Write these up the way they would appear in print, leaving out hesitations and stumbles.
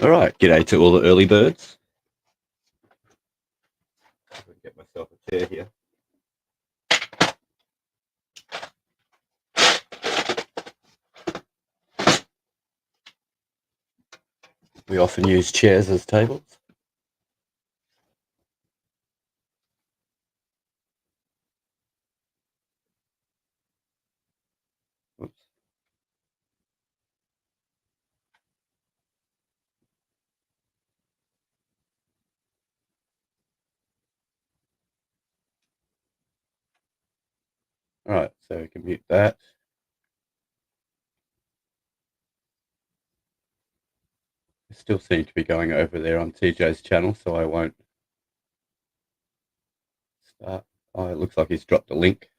All right, g'day to all the early birds. I'll get myself a chair here. We often use chairs as tables. Oops. All right, so we can mute that. I still seem to be going over there on TJ's channel, so I won't start. Oh, it looks like he's dropped a link.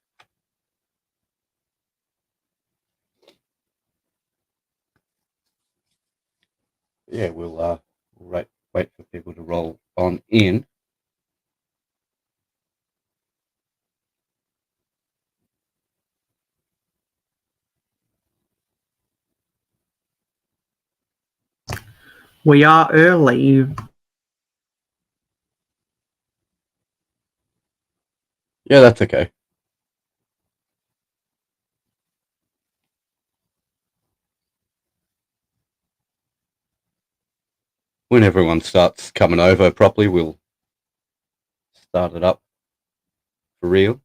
Yeah, we'll wait for people to roll on in. We are early. Yeah, that's okay. When everyone starts coming over properly, we'll start it up for real.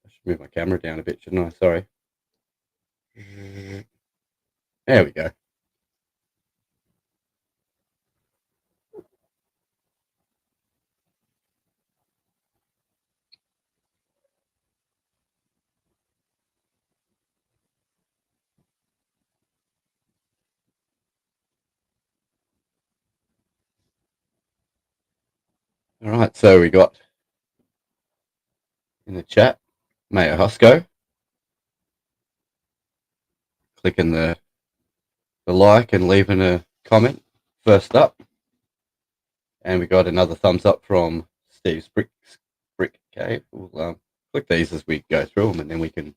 I should move my camera down a bit, shouldn't I? Sorry. There we go. All right, so we got in the chat, Mayor Hosco. Clicking the like and leaving a comment first up. And we got another thumbs up from Steve's Brick Cave. We'll click these as we go through them, and then we can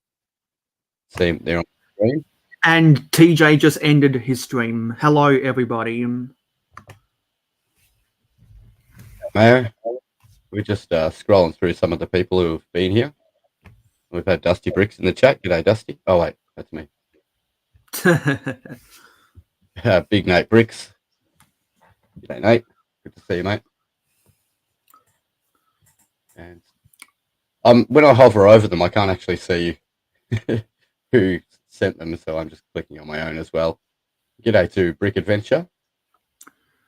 see them there on the screen. And TJ just ended his stream. Hello, everybody. Mayor, we're just scrolling through some of the people who have been here. We've had Dusty Bricks in the chat. G'day, Dusty. Oh, wait, that's me. Big Nate Bricks. G'day, Nate. Good to see you, mate. And when I hover over them, I can't actually see who sent them, so I'm just clicking on my own as well. G'day to Brick Adventure.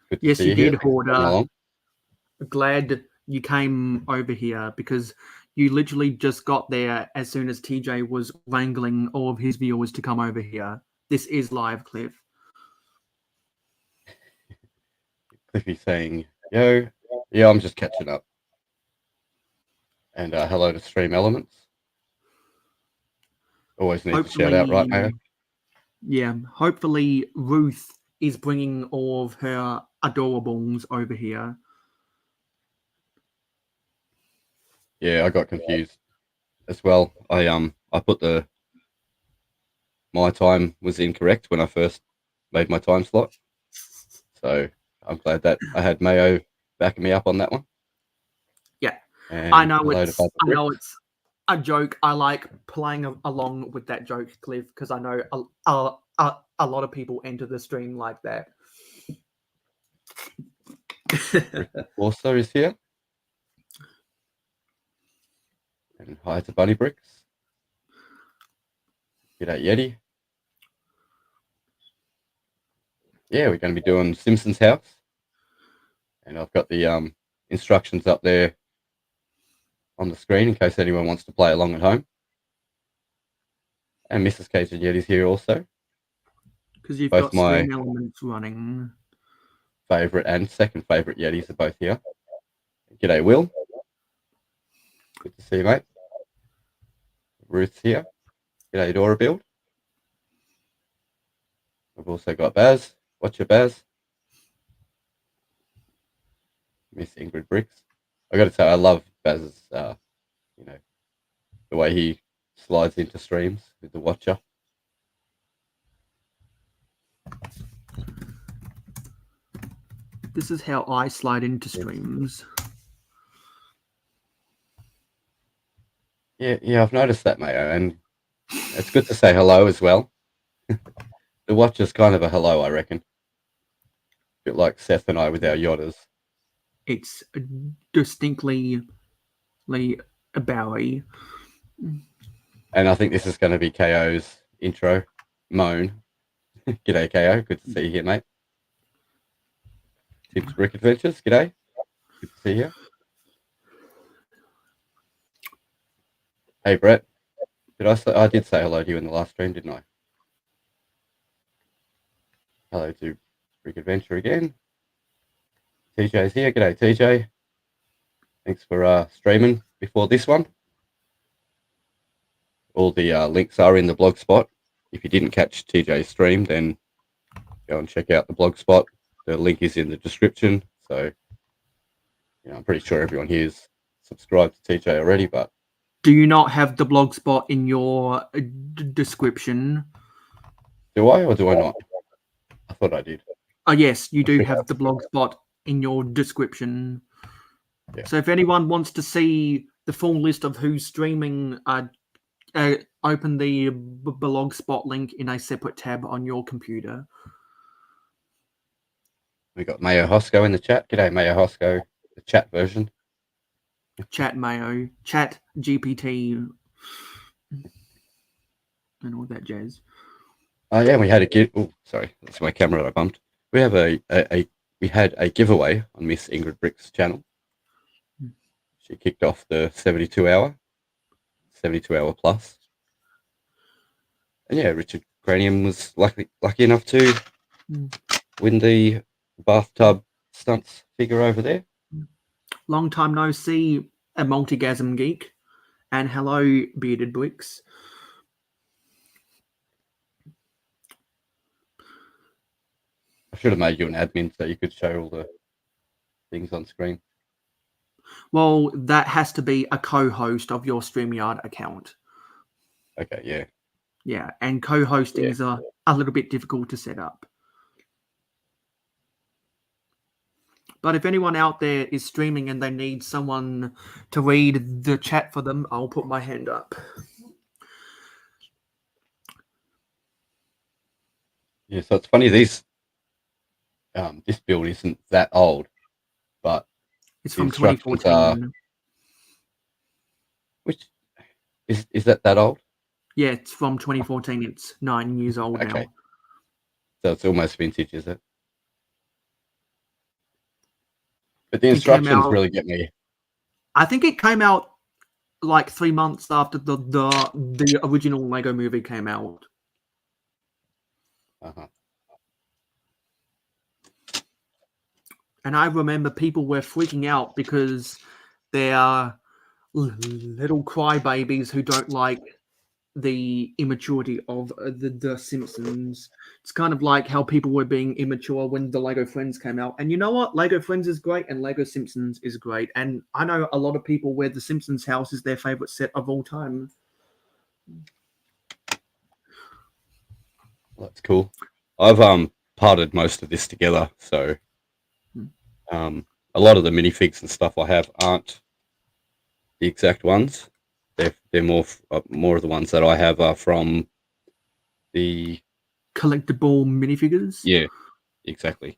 Good to Yes, see you here. did, Hoarder. Glad you came over here because you literally just got there as soon as TJ was wrangling all of his viewers to come over here. This is live, Cliff. Cliffy saying, yo, yeah, I'm just catching up. And hello to Stream Elements. Always need to shout out, right, Mayor? Yeah, hopefully Ruth is bringing all of her adorables over here. Yeah, I got confused as well. I put my time was incorrect when I first made my time slot. So I'm glad that I had Mayo backing me up on that one. Yeah, and I know it's a joke. I like playing along with that joke, Cliff, because I know a lot of people enter the stream like that. Also is here. And hi to Bunny Bricks. G'day, Yeti. Yeah, we're going to be doing Simpsons House. And I've got the instructions up there on the screen in case anyone wants to play along at home. And Mrs. Cajun Yeti's here also. Because you've got Stream Elements running. Favourite and second favourite Yetis are both here. G'day, Will. Good to see you, mate. Ruth's here. G'day, Dora Build. We've also got Baz. What's your Baz? Miss Ingrid Bricks. I got to say, I love Baz's, the way he slides into streams with the Watcher. This is how I slide into streams. Yeah, I've noticed that, Mayo, and it's good to say hello as well. The watch is kind of a hello, I reckon. A bit like Seth and I with our yodders. It's distinctly a Bowie. And I think this is going to be KO's intro. Moan. G'day, KO. Good to see you here, mate. Tips Brick Adventures. G'day. Good to see you. Hey, Brett. I did say hello to you in the last stream, didn't I? Hello to Brick Adventure again. TJ's here. G'day, TJ. Thanks for streaming before this one. All the links are in the blog spot. If you didn't catch TJ's stream, then go and check out the blog spot. The link is in the description. So, I'm pretty sure everyone here is subscribed to TJ already, but... Do you not have the blog spot in your description? Do I or do I not? I thought I did. Oh, yes, you do have the blog spot in your description. Yeah. So if anyone wants to see the full list of who's streaming, open the blog spot link in a separate tab on your computer. We got Mayo Hosco in the chat. G'day, Mayo Hosco, the chat version. Chat Mayo, Chat GPT, and all that jazz. Oh yeah, we had sorry, that's my camera that I bumped. We have we had a giveaway on Miss Ingrid Brick's channel. She kicked off the 72 hour plus. And yeah, Richard Cranium was lucky enough to win the bathtub stunts figure over there. Long time no see, a multigasm geek, and hello, Bearded Bricks. I should have made you an admin so you could show all the things on screen. Well, that has to be a co-host of your StreamYard account. Okay, yeah. Yeah, and co-hosting is a little bit difficult to set up. But if anyone out there is streaming and they need someone to read the chat for them, I'll put my hand up. Yeah, so it's funny, this build isn't that old, but it's from 2014. Which is that old? Yeah, it's from 2014. It's 9 years old now. So it's almost vintage, is it? But the instructions really get me. I think it came out like 3 months after the original Lego movie came out. Uh-huh. And I remember people were freaking out because they are little crybabies who don't like the immaturity of the Simpsons. It's kind of like how people were being immature when the Lego Friends came out. And you know what? Lego Friends is great and Lego Simpsons is great. And I know a lot of people where the Simpsons house is their favorite set of all time. That's cool. I've parted most of this together, so a lot of the minifigs and stuff I have aren't the exact ones. They're more of the ones that I have are from the collectible minifigures. Yeah, exactly.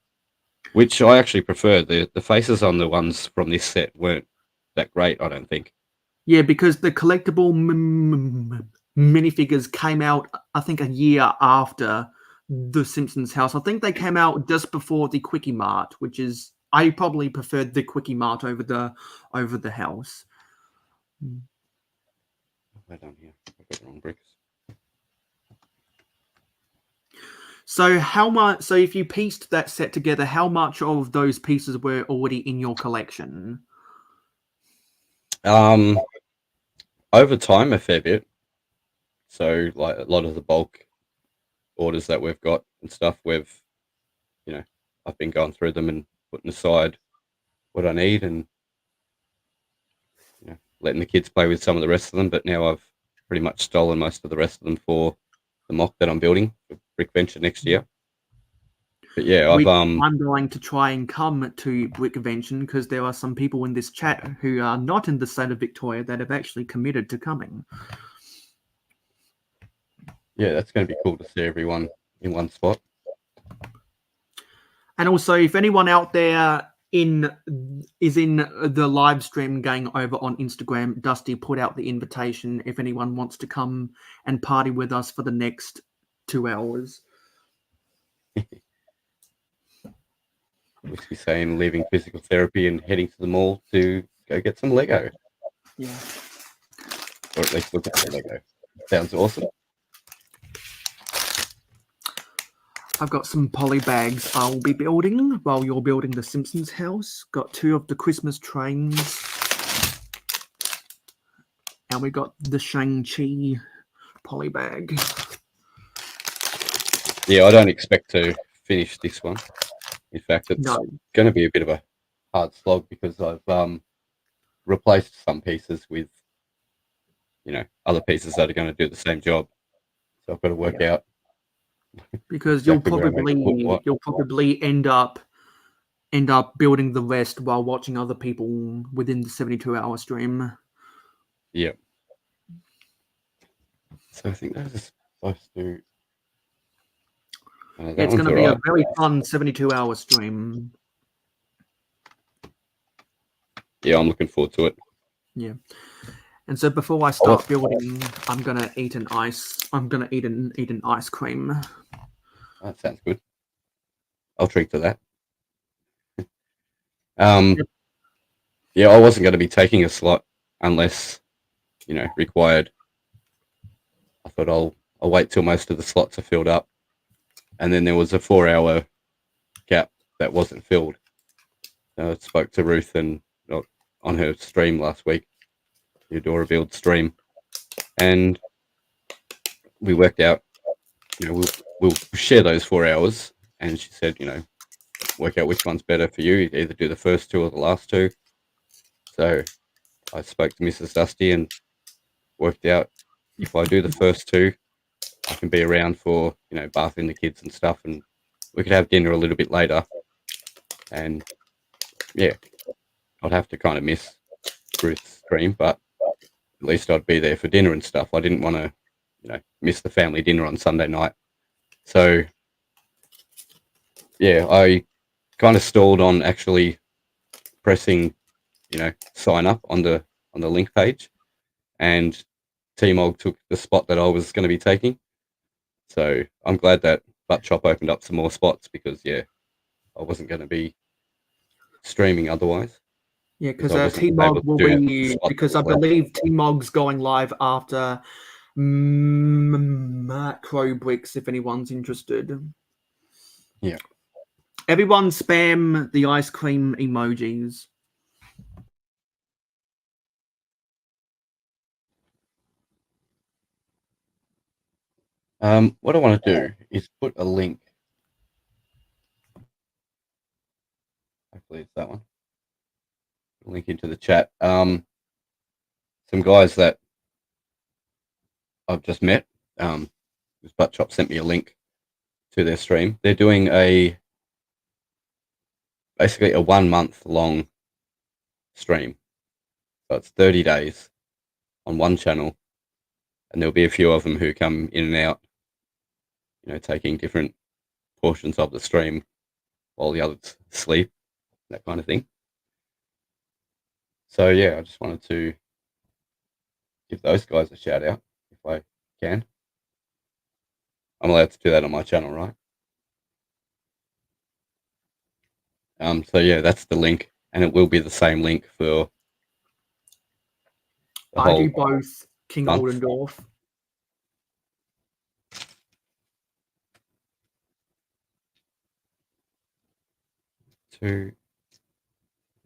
Which I actually prefer. The faces on the ones from this set weren't that great, I don't think. Yeah, because the collectible minifigures came out, I think, a year after the Simpsons house. I think they came out just before the Quickie Mart, which is I probably preferred the Quickie Mart over the house. Right down here. I've got the wrong bricks. So how much? So if you pieced that set together, how much of those pieces were already in your collection? Over time, a fair bit. So like a lot of the bulk orders that we've got and stuff, I've been going through them and putting aside what I need and letting the kids play with some of the rest of them. But now I've pretty much stolen most of the rest of them for the mock that I'm building for Brick Venture next year. But yeah, I'm going to try and come to Brick Convention because there are some people in this chat who are not in the state of Victoria that have actually committed to coming. Yeah, that's going to be cool to see everyone in one spot. And also, if anyone out there is in the live stream going over on Instagram, Dusty put out the invitation if anyone wants to come and party with us for the next 2 hours. Whiskey saying leaving physical therapy and heading to the mall to go get some Lego. Yeah. Or at least look at the Lego. Sounds awesome. I've got some poly bags I'll be building while you're building the Simpsons house. Got 2 of the Christmas trains. And we got the Shang-Chi poly bag. Yeah, I don't expect to finish this one. In fact, it's going to be a bit of a hard slog because I've replaced some pieces with, other pieces that are going to do the same job. So I've got to work out. Because exactly you'll probably end up building the rest while watching other people within the 72-hour stream. Yeah. So I think those are supposed to. It's going to be a very fun 72-hour stream. Yeah, I'm looking forward to it. Yeah. And so before I start building, I'm gonna eat an ice. I'm gonna eat an ice cream. That sounds good. I'll treat to that. Yeah, I wasn't going to be taking a slot unless, required. I thought I'll wait till most of the slots are filled up, and then there was a 4-hour gap that wasn't filled. I spoke to Ruth and on her stream last week, the Adora Build stream, and we worked out, we'll share those 4 hours, and she said, work out which one's better for you, either do the first 2 or the last 2. So I spoke to Mrs. Dusty and worked out if I do the first 2, I can be around for, bathing the kids and stuff, and we could have dinner a little bit later. And yeah, I'd have to kind of miss Ruth's stream, but at least I'd be there for dinner and stuff. I didn't want to, miss the family dinner on Sunday night. So yeah, I kind of stalled on actually pressing, sign up on the link page, and T-Mog took the spot that I was going to be taking. So I'm glad that Butt Chop opened up some more spots because I wasn't going to be streaming otherwise. Yeah, because T-Mog will be, because I believe T-Mog's going live after Macro Bricks, if anyone's interested. Yeah. Everyone spam the ice cream emojis. What I want to do is put a link. Hopefully it's that one. Link into the chat. Some guys that I've just met. Butt Chop sent me a link to their stream. They're doing basically a 1 month long stream. So it's 30 days on one channel, and there'll be a few of them who come in and out, taking different portions of the stream while the others sleep, that kind of thing. So yeah, I just wanted to give those guys a shout out if I can. I'm allowed to do that on my channel, right? So yeah, that's the link, and it will be the same link for the I do both King month. Oldendorf. Two,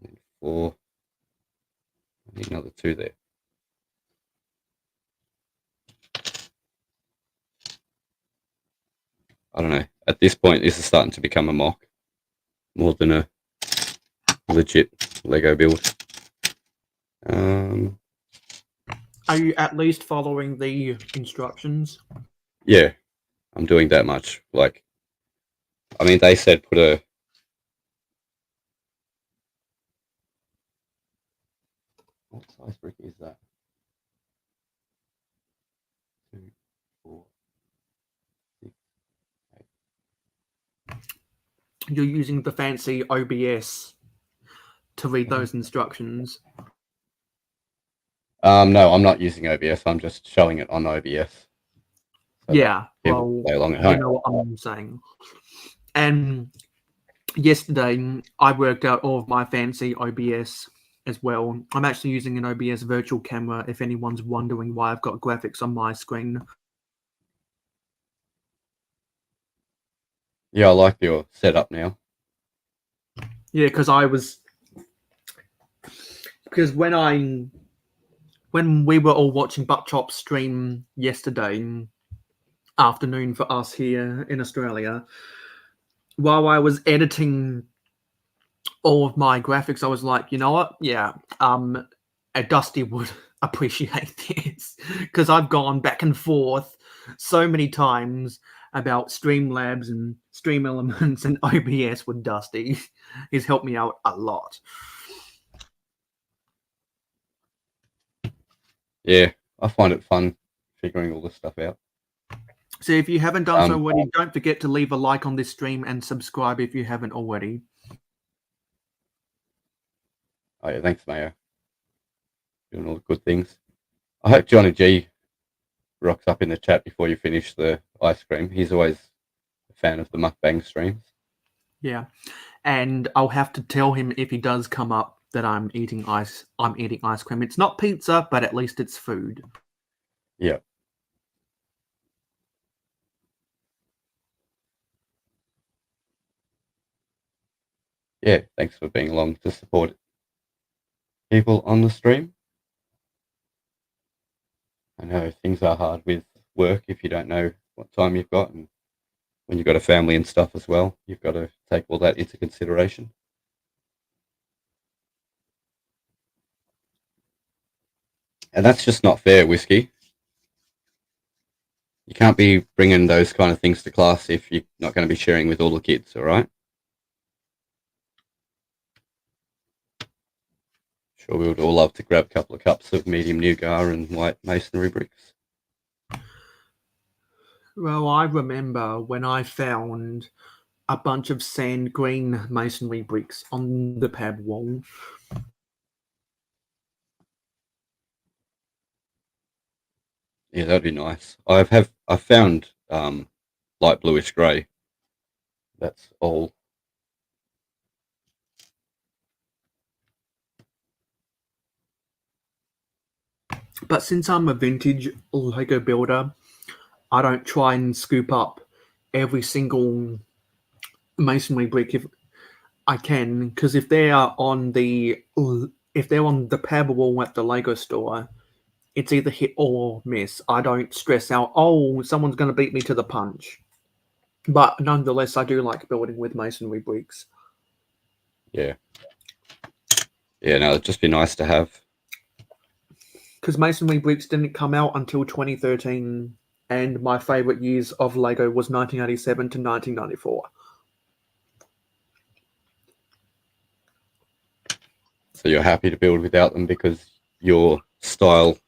and 4. I need another 2 there. I don't know. At this point, this is starting to become a mock more than a legit Lego build. Are you at least following the instructions? Yeah, I'm doing that much. Like, I mean, they said put a. What size brick is that? 2, 4, 6, 8. You're using the fancy OBS to read those instructions. No, I'm not using OBS. I'm just showing it on OBS. So Yeah, people well, play along at you home. know what I'm saying. And yesterday, I worked out all of my fancy OBS as well. I'm actually using an OBS virtual camera if anyone's wondering why I've got graphics on my screen. Yeah, I like your setup now. Yeah, because when we were all watching Butt Chop stream yesterday afternoon for us here in Australia, while I was editing all of my graphics, I was like, you know what? Yeah, a Dusty would appreciate this because I've gone back and forth so many times about Streamlabs and Stream Elements and OBS with Dusty. He's helped me out a lot. Yeah, I find it fun figuring all this stuff out. So if you haven't done so already, don't forget to leave a like on this stream and subscribe if you haven't already. Oh yeah, thanks, Mayo. Doing all the good things. I hope Johnny G rocks up in the chat before you finish the ice cream. He's always a fan of the mukbang streams. Yeah, and I'll have to tell him if he does come up that I'm eating ice cream. It's not pizza, but at least it's food. Yeah. Yeah, thanks for being along to support people on the stream. I know things are hard with work if you don't know what time you've got, and when you've got a family and stuff as well, you've got to take all that into consideration. And that's just not fair, Whiskey. You can't be bringing those kind of things to class if you're not going to be sharing with all the kids, all right? Sure, we would all love to grab a couple of cups of medium nougat and white masonry bricks. Well, I remember when I found a bunch of sand green masonry bricks on the pad wall. Yeah, that'd be nice. I found light bluish grey. That's all. But since I'm a vintage Lego builder, I don't try and scoop up every single masonry brick if I can, because if they're on the pad wall at the Lego store, it's either hit or miss. I don't stress out, oh, someone's going to beat me to the punch. But nonetheless, I do like building with masonry bricks. Yeah. Yeah, no, it'd just be nice to have. Because masonry bricks didn't come out until 2013, and my favorite years of Lego was 1987 to 1994. So you're happy to build without them because your style,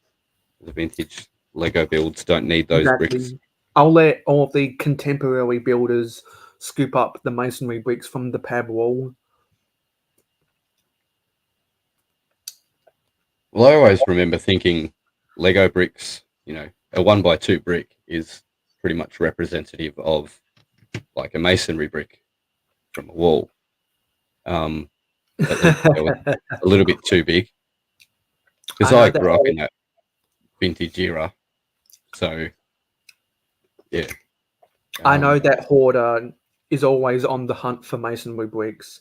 the vintage Lego builds, don't need those bricks. I'll let all of the contemporary builders scoop up the masonry bricks from the pad wall. Well, I always remember thinking Lego bricks, you know, a 1x2 brick is pretty much representative of like a masonry brick from a wall. But they were a little bit too big because I grew up in that vintage era. So, yeah. I know that Hoarder is always on the hunt for masonry bricks.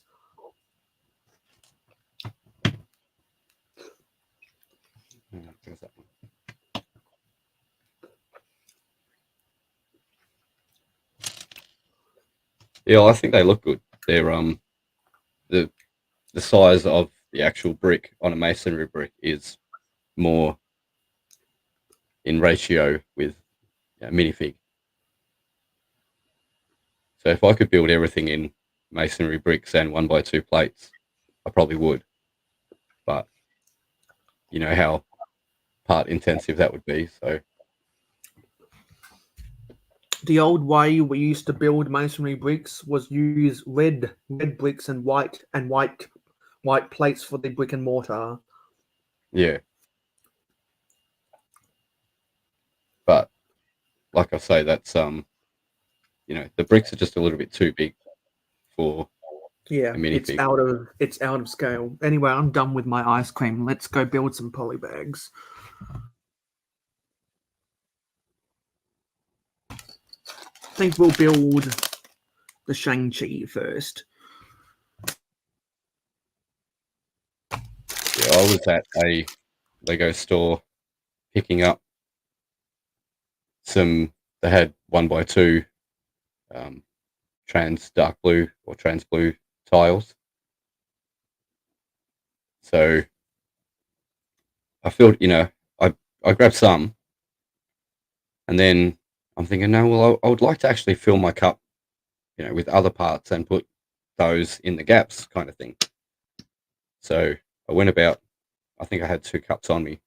Yeah, I think they look good. They're the size of the actual brick on a masonry brick is more in ratio with minifig. So if I could build everything in masonry bricks and 1x2 plates, I probably would. But you know how part intensive that would be. So The old way we used to build masonry bricks was use red bricks and white plates for the brick and mortar. yeah. But like I say, that's the bricks are just a little bit too big for Yeah, a it's minifig. out of scale. Anyway, I'm done with my ice cream. Let's go build some poly bags. I think we'll build the Shang-Chi first. Yeah, I was at a Lego store picking up some. They had 1x2 trans dark blue or trans blue tiles. So I filled, I grabbed some, and then I'm thinking, no, well, I would like to actually fill my cup, with other parts and put those in the gaps, kind of thing. So I went about. I think I had 2 cups on me,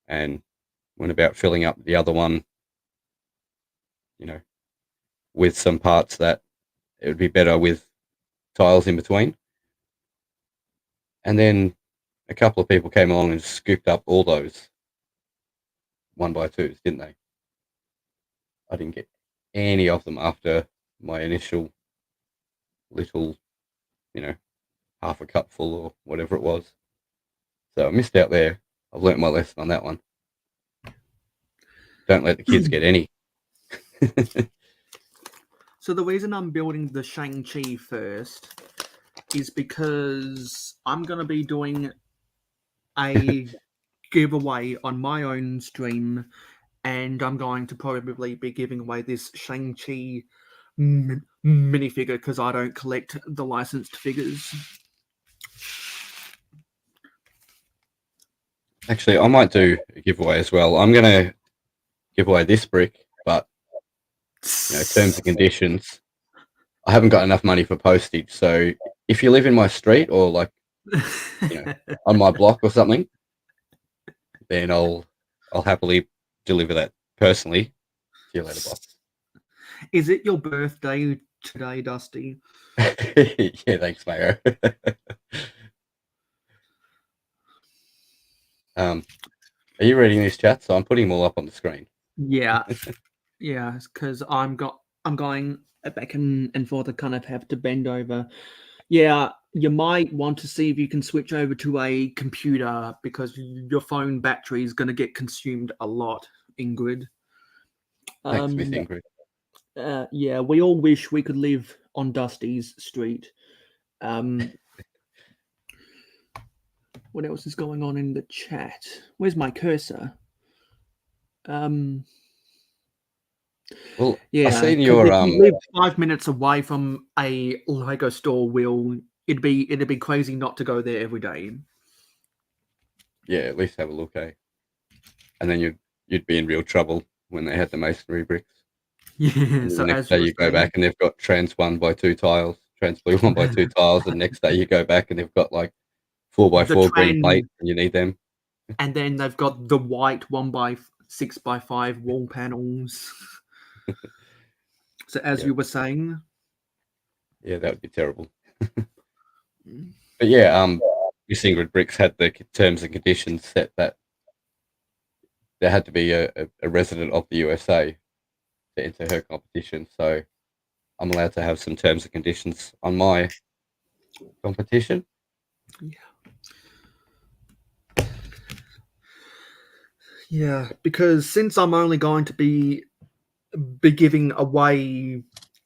and went about filling up the other one, with some parts that it would be better with tiles in between. And then a couple of people came along and scooped up all those 1x2s, didn't they? I didn't get any of them after my initial little, half a cup full or whatever it was. So I missed out there. I've learnt my lesson on that one. Don't let the kids get any. So the reason I'm building the Shang-Chi first is because I'm going to be doing a giveaway on my own stream, and I'm going to probably be giving away this Shang-Chi minifigure because I don't collect the licensed figures. Actually, I might do a giveaway as well. I'm going to give away this brick, but terms and conditions. I haven't got enough money for postage, so if you live in my street or like on my block or something, then I'll happily deliver that personally to your letterbox. Is it your birthday today, Dusty? Yeah, thanks, Mayo. Are you reading these chats? So I'm putting them all up on the screen. Yeah, yeah, because I'm going back and forth. I kind of have to bend over. Yeah, you might want to see if you can switch over to a computer because your phone battery is going to get consumed a lot, Ingrid. Thanks, Miss Ingrid. Yeah, we all wish we could live on Dusty's street. What else is going on in the chat? Where's my cursor? Well, Yeah, I seen if your you live 5 minutes away from a Lego store, it'd be crazy not to go there every day. yeah, at least have a look, eh? And then you'd be in real trouble when they had the masonry bricks. Yeah, And so the next as you day were you go saying, back and they've got trans 1x2 tiles, trans blue 1x2 tiles, and next day you go back and they've got like 4x4 green plate, and you need them. and then they've got the white 1x6x5 wall panels. So as Yeah. you were saying, Yeah, that would be terrible. But yeah, Miss Ingrid Bricks had the terms and conditions set that there had to be a resident of the USA to enter her competition. So I'm allowed to have some terms and conditions on my competition. yeah, because since I'm only going to be giving away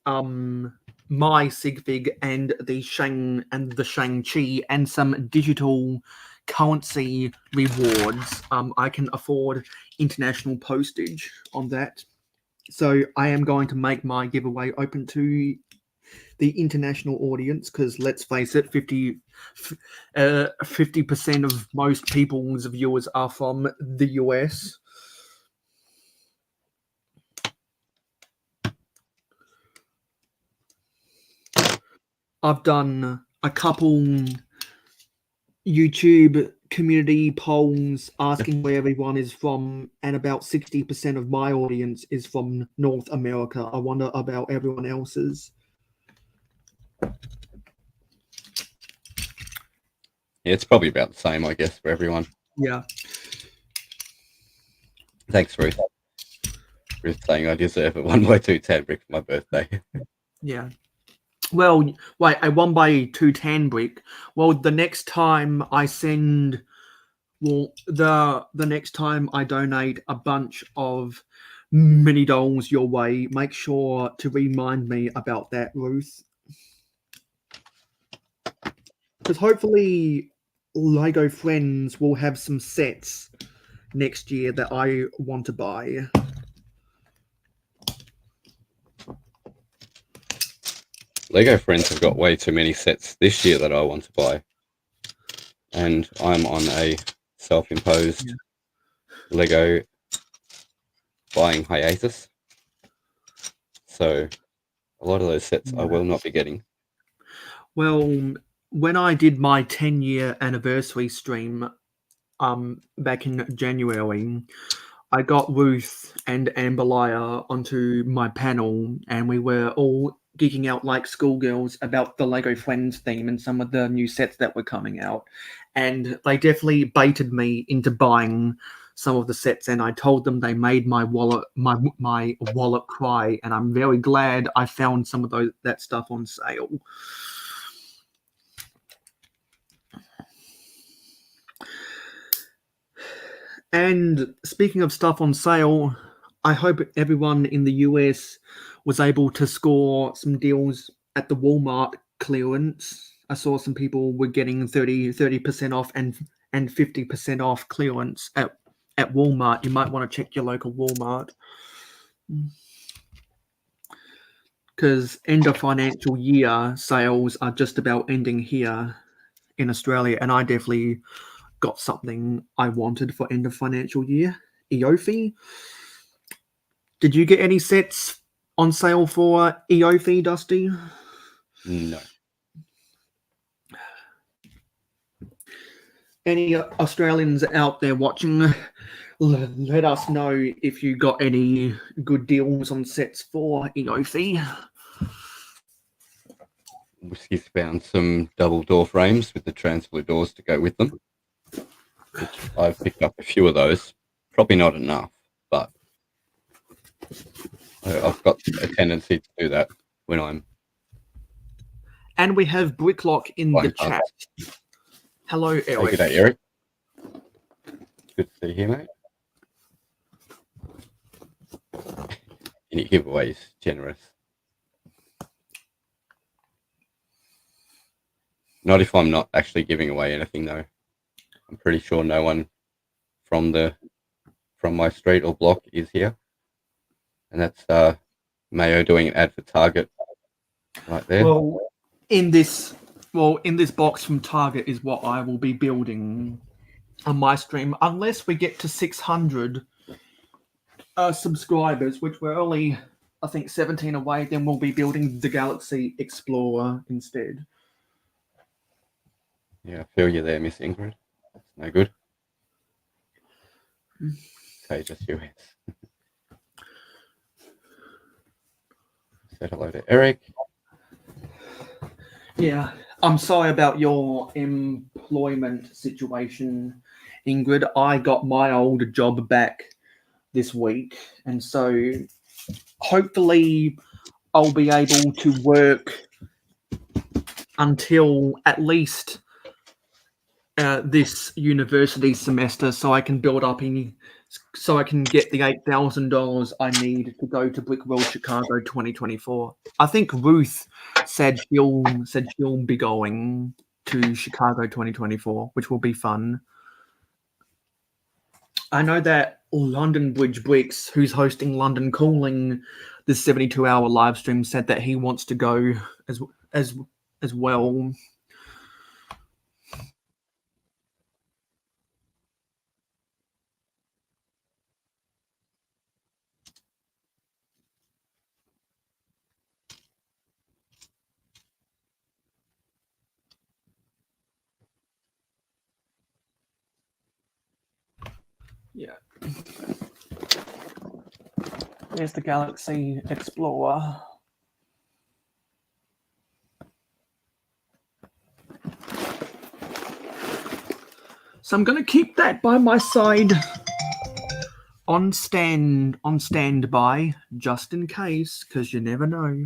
my Sigfig and the Shang-Chi and some digital currency rewards, I can afford international postage on that. So I am going to make my giveaway open to the international audience because let's face it, 50% of most people's viewers are from the US. I've done a couple YouTube community polls asking where everyone is from, and about 60% of my audience is from North America. I wonder about everyone else's. Yeah, it's probably about the same, I guess, for everyone. Yeah. Thanks, Ruth. Ruth saying I deserve a 1x2 tan brick for my birthday. Yeah. Well, wait, a 1x2 tan brick. Well, the next time I send, well, the next time I donate a bunch of mini dolls your way, make sure to remind me about that, Ruth. Because hopefully Lego Friends will have some sets next year that I want to buy. Lego Friends have got way too many sets this year that I want to buy. And I'm on a self-imposed Lego buying hiatus. So a lot of those sets I will not be getting. Well, when I did my 10-year anniversary stream back in January, I got Ruth and Amberlaya onto my panel, and we were all geeking out like schoolgirls about the Lego Friends theme and some of the new sets that were coming out. And they definitely baited me into buying some of the sets, and I told them they made my wallet cry, and I'm very glad I found some of that stuff on sale. And speaking of stuff on sale, I hope everyone in the US was able to score some deals at the Walmart clearance. I saw some people were getting 30% off and 50% off clearance at Walmart. You might want to check your local Walmart. Because end of financial year sales are just about ending here in Australia, and I definitely got something I wanted for end of financial year. Eofi. Did you get any sets on sale for Eofi, Dusty? No. Any Australians out there watching, let us know if you got any good deals on sets for Eofi. Whiskey's found some double door frames with the transfer doors to go with them, which I've picked up a few of those. Probably not enough, but I've got a tendency to do that when I'm. And we have Bricklock in the chat. Hello, Eric. Hey, good day, Eric. Good to see you here, mate. Any giveaways, generous. Not if I'm not actually giving away anything, though. I'm pretty sure no one from my street or block is here, and that's Mayo doing an ad for Target right there. Well, in this box from Target is what I will be building on my stream, unless we get to 600 subscribers, which we're only, I think, 17 away. Then we'll be building the Galaxy Explorer instead. Yeah, I feel you there, Miss Ingrid. That's no good. Contagious US. Say hello to Eric. Yeah, I'm sorry about your employment situation, Ingrid. I got my old job back this week, and so hopefully I'll be able to work until at least this university semester, so I can build up so I can get the $8,000 I need to go to Brick World Chicago 2024. I think Ruth said she'll be going to Chicago 2024, which will be fun. I know that London Bridge Bricks, who's hosting London Calling, this 72-hour live stream, said that he wants to go as well. Yeah. There's the Galaxy Explorer. So I'm going to keep that by my side on standby, just in case, because you never know.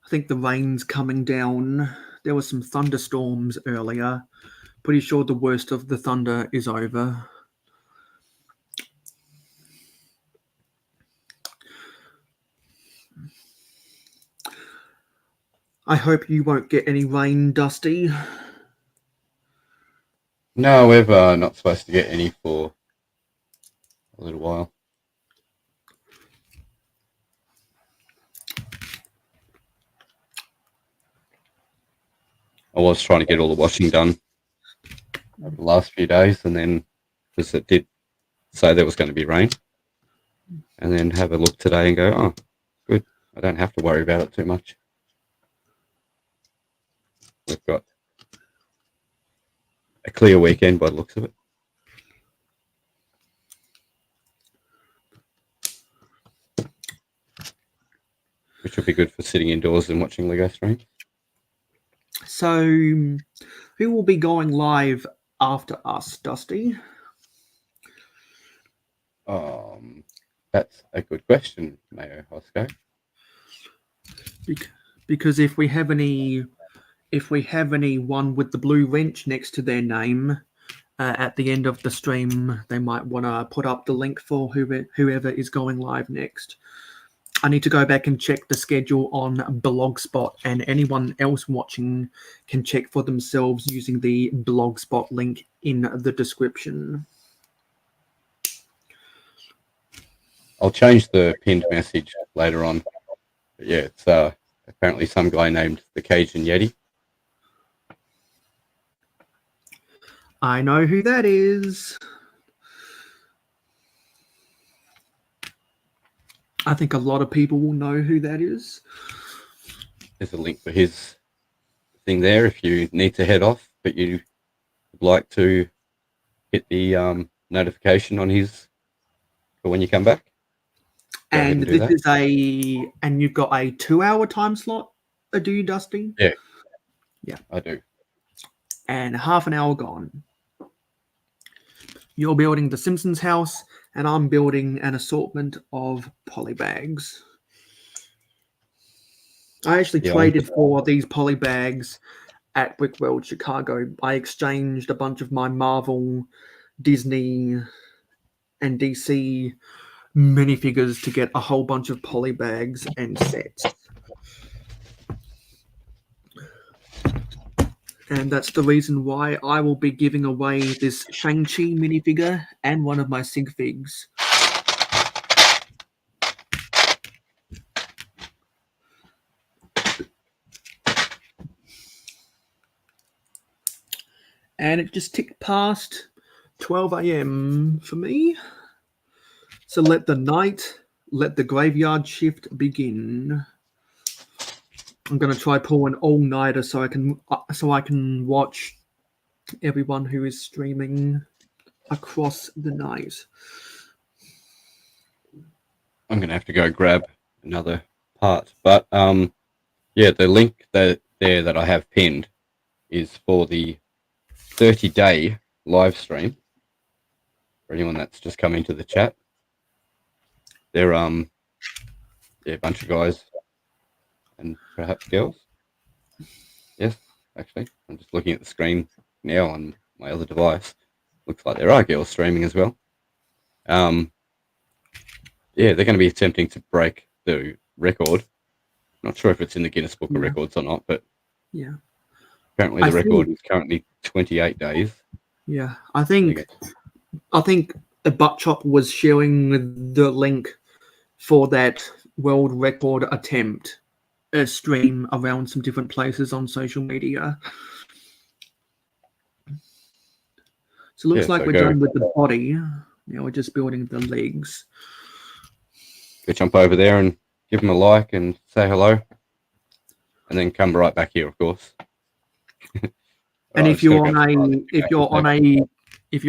I think the rain's coming down. There were some thunderstorms earlier. Pretty sure the worst of the thunder is over. I hope you won't get any rain, Dusty. No, we're not supposed to get any for a little while. I was trying to get all the washing done over the last few days, and then because it did say there was going to be rain, and then have a look today and go, oh, good. I don't have to worry about it too much. We've got a clear weekend by the looks of it. Which will be good for sitting indoors and watching Lego streams. So, who will be going live after us, Dusty? That's a good question, Mayo Hosco. Because if we have anyone with the blue wrench next to their name at the end of the stream, they might want to put up the link for whoever is going live next. I need to go back and check the schedule on Blogspot, and anyone else watching can check for themselves using the Blogspot link in the description. I'll change the pinned message later on. But yeah, it's apparently some guy named the Cajun Yeti. I know who that is. I think a lot of people will know who that is. There's a link for his thing there if you need to head off, but you would like to hit the notification on his for when you come back. And this is and you've got a 2-hour time slot, do you, Dusty? Yeah. Yeah. I do. And half an hour gone. You're building the Simpsons house, and I'm building an assortment of polybags. I actually traded for these polybags at Brickworld Chicago. I exchanged a bunch of my Marvel, Disney, and DC minifigures to get a whole bunch of polybags and sets. And that's the reason why I will be giving away this Shang-Chi minifigure and one of my sig figs. And it just ticked past 12 a.m. for me. So let the graveyard shift begin. I'm going to try pull an all-nighter so I can watch everyone who is streaming across the night. I'm going to have to go grab another part. But yeah, the link that I have pinned is for the 30-day live stream. For anyone that's just come into the chat. They're a bunch of guys and perhaps girls. Yes, actually. I'm just looking at the screen now on my other device. Looks like there are girls streaming as well. Yeah, they're going to be attempting to break the record. Not sure if it's in the Guinness Book of Records or not, but yeah, apparently the record is currently 28 days. Yeah, I think the Butt Chop was sharing the link for that world record attempt stream around some different places on social media. So it looks like we're done with the body. Now we're just building the legs. Go jump over there and give them a like and say hello, and then come right back here, of course. And Right, if you're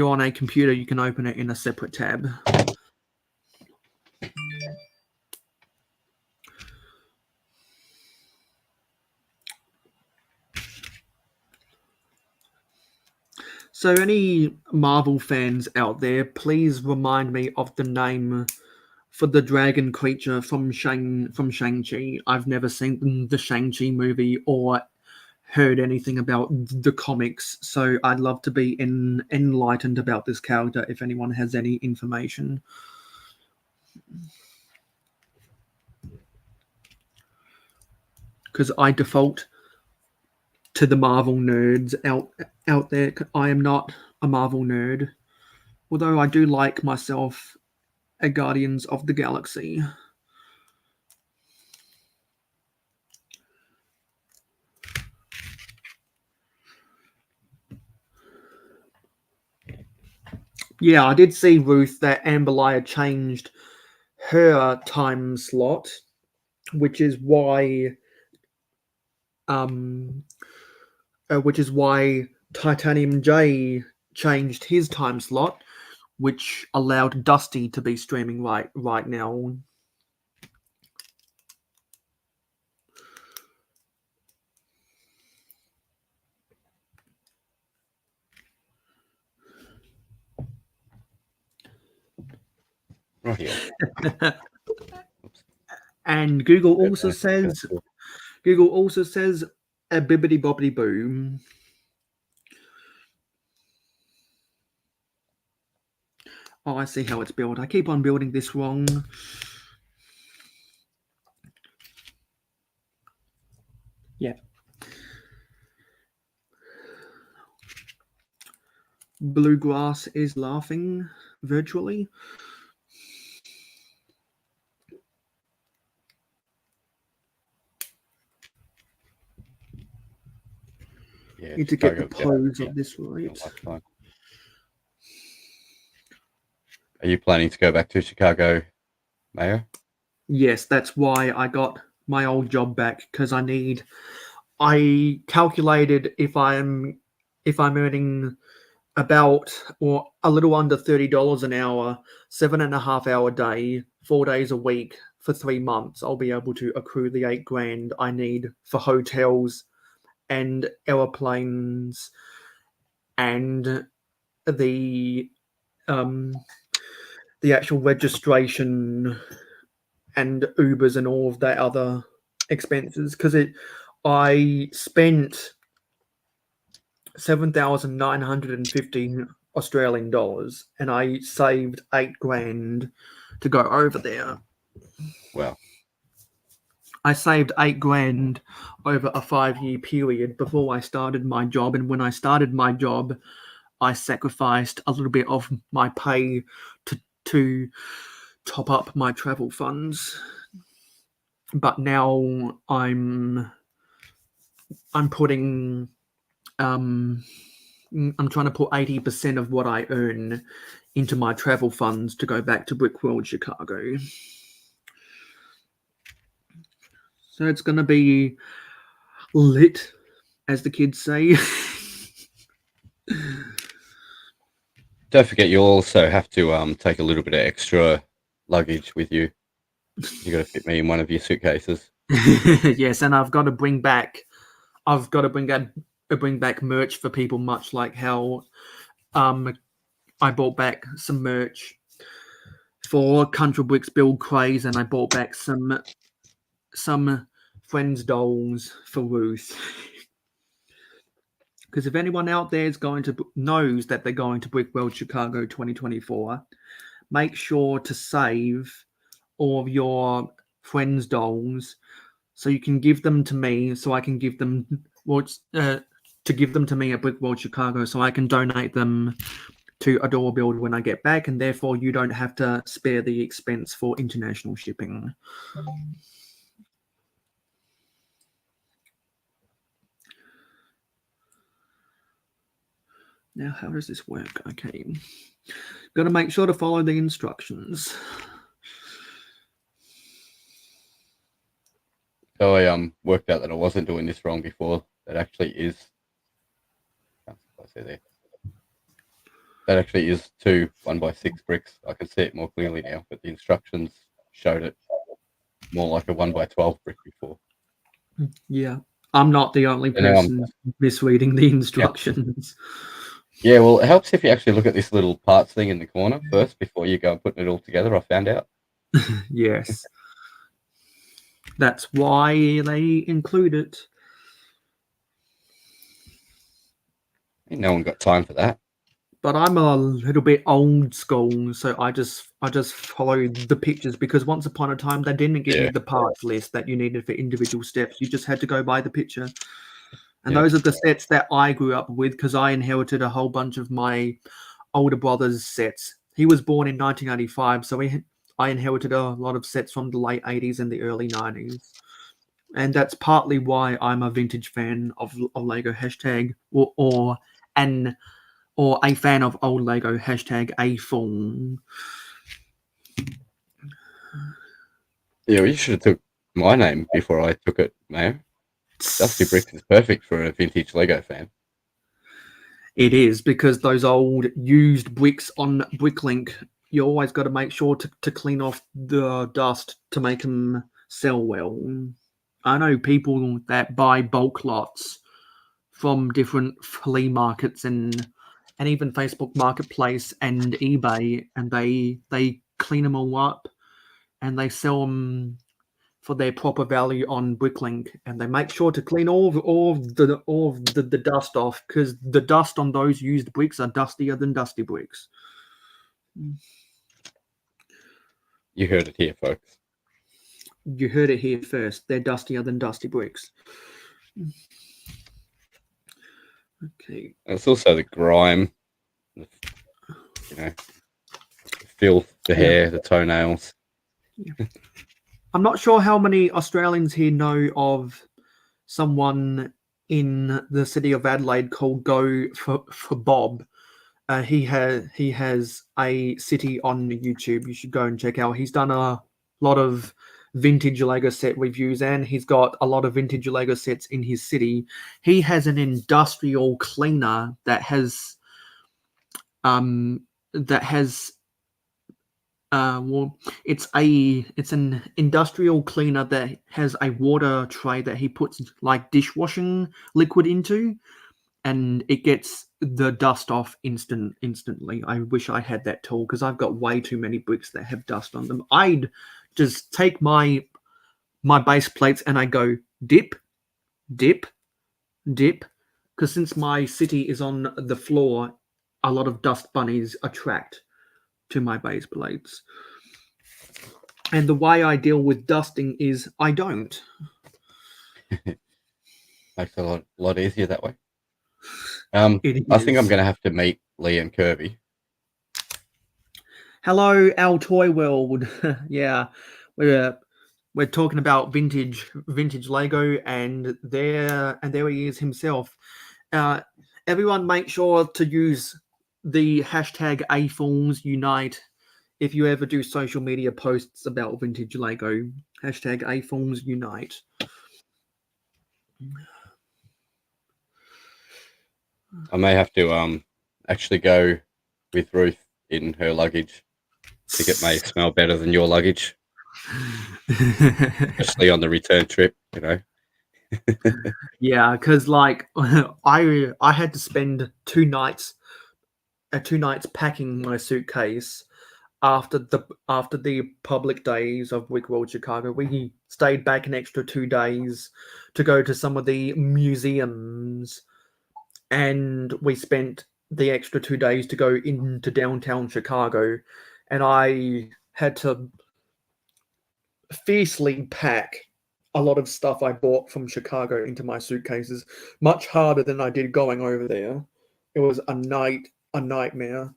on a computer, you can open it in a separate tab. So, any Marvel fans out there, please remind me of the name for the dragon creature from Shang-Chi. I've never seen the Shang-Chi movie or heard anything about the comics, so I'd love to be enlightened about this character if anyone has any information. Because I default to the Marvel nerds out there. I am not a Marvel nerd, although I do like myself a Guardians of the Galaxy. Yeah, I did see, Ruth, that Amberlia changed her time slot, which is why Titanium J changed his time slot, which allowed Dusty to be streaming right now. right here. And Google also says a bibbity bobbity boo. Oh, I see how it's built. I keep on building this wrong. Yeah. Bluegrass is laughing virtually. Yeah, Need to get the pose of this right. Are you planning to go back to Chicago, Mayor? Yes, that's why I got my old job back, because I calculated if I'm earning about or a little under $30 an hour, 7.5 hour day, 4 days a week for 3 months, I'll be able to accrue the $8,000 I need for hotels and airplanes and the actual registration and Ubers and all of that other expenses, because I spent 7,950 Australian dollars and I saved $8,000 to go over there. Well, I saved $8,000 over a 5-year period before I started my job, and when I started my job, I sacrificed a little bit of my pay to top up my travel funds. But now I'm putting I'm trying to put 80% of what I earn into my travel funds to go back to Brickworld Chicago. So it's going to be lit, as the kids say. don't forget you also have to take a little bit of extra luggage with you. You got to fit me in one of your suitcases. Yes, and I've got to bring back merch for people, much like how I bought back some merch for Country Bricks Build Craze, and I bought back some Friends dolls for Ruth. Because if anyone out there knows that they're going to Brickworld Chicago 2024, make sure to save all of your Friends dolls so you can give them to me, so I can give them to give them to me at Brickworld Chicago, so I can donate them to Adore Build when I get back, and therefore you don't have to spare the expense for international shipping. Now, how does this work? Okay. Got to make sure to follow the instructions. So I worked out that I wasn't doing this wrong before. That actually is. I say there. That actually is 2 1x6 bricks. I can see it more clearly now, but the instructions showed it more like a 1x12 brick before. Yeah, I'm not the only So now person misreading the instructions. Yeah, well, it helps if you actually look at this little parts thing in the corner first before you go and putting it all together. I found out. Yes. That's why they include it. Ain't no one got time for that. But I'm a little bit old school, so I just follow the pictures because once upon a time they didn't give you the parts list that you needed for individual steps. You just had to go by the picture. And Yeah. those are the sets that I grew up with because I inherited a whole bunch of my older brother's sets. He was born in 1985, so I inherited a lot of sets from the late 80s and the early 90s. And that's partly why I'm a vintage fan of Lego hashtag or a fan of old Lego hashtag a phone. Yeah, well, you should have took my name before I took it, Mayo. Dusty Bricks is perfect for a vintage Lego fan. It is because those old used bricks on Bricklink, you always got to make sure to clean off the dust to make them sell well. I know people that buy bulk lots from different flea markets and even Facebook Marketplace and eBay, and they clean them all up and they sell them for their proper value on Bricklink, and they make sure to clean all of the dust off because the dust on those used bricks are dustier than dusty bricks. You heard it here, folks. You heard it here first. They're dustier than dusty bricks. Okay. It's also the grime, filth, the hair, the toenails. Yeah. I'm not sure how many Australians here know of someone in the city of Adelaide called Go for Bob. He has a city on YouTube. You should go and check out. He's done a lot of vintage Lego set reviews, and he's got a lot of vintage Lego sets in his city. He has an industrial cleaner that has well, it's an industrial cleaner that has a water tray that he puts like dishwashing liquid into, and it gets the dust off instantly. I wish I had that tool because I've got way too many bricks that have dust on them. I'd just take my base plates and I go dip, dip, dip, because since my city is on the floor, a lot of dust bunnies attract to my base plates. And the way I deal with dusting is I don't. Makes it a lot easier that way. I think I'm going to have to meet Liam Kirby. Hello, our toy world. Yeah, we're talking about vintage Lego, and there he is himself. Everyone, make sure to use the hashtag #AFormsUnite if you ever do social media posts about vintage Lego. Hashtag #AFormsUnite. I may have to actually go with Ruth in her luggage to get may smell better than your luggage, especially on the return trip. Yeah, because like I had to spend 2 nights packing my suitcase after the public days of Wickworld Chicago. We stayed back an extra 2 days to go to some of the museums, and we spent the extra 2 days to go into downtown Chicago, and I had to fiercely pack a lot of stuff I bought from Chicago into my suitcases, much harder than I did going over there. It was a nightmare.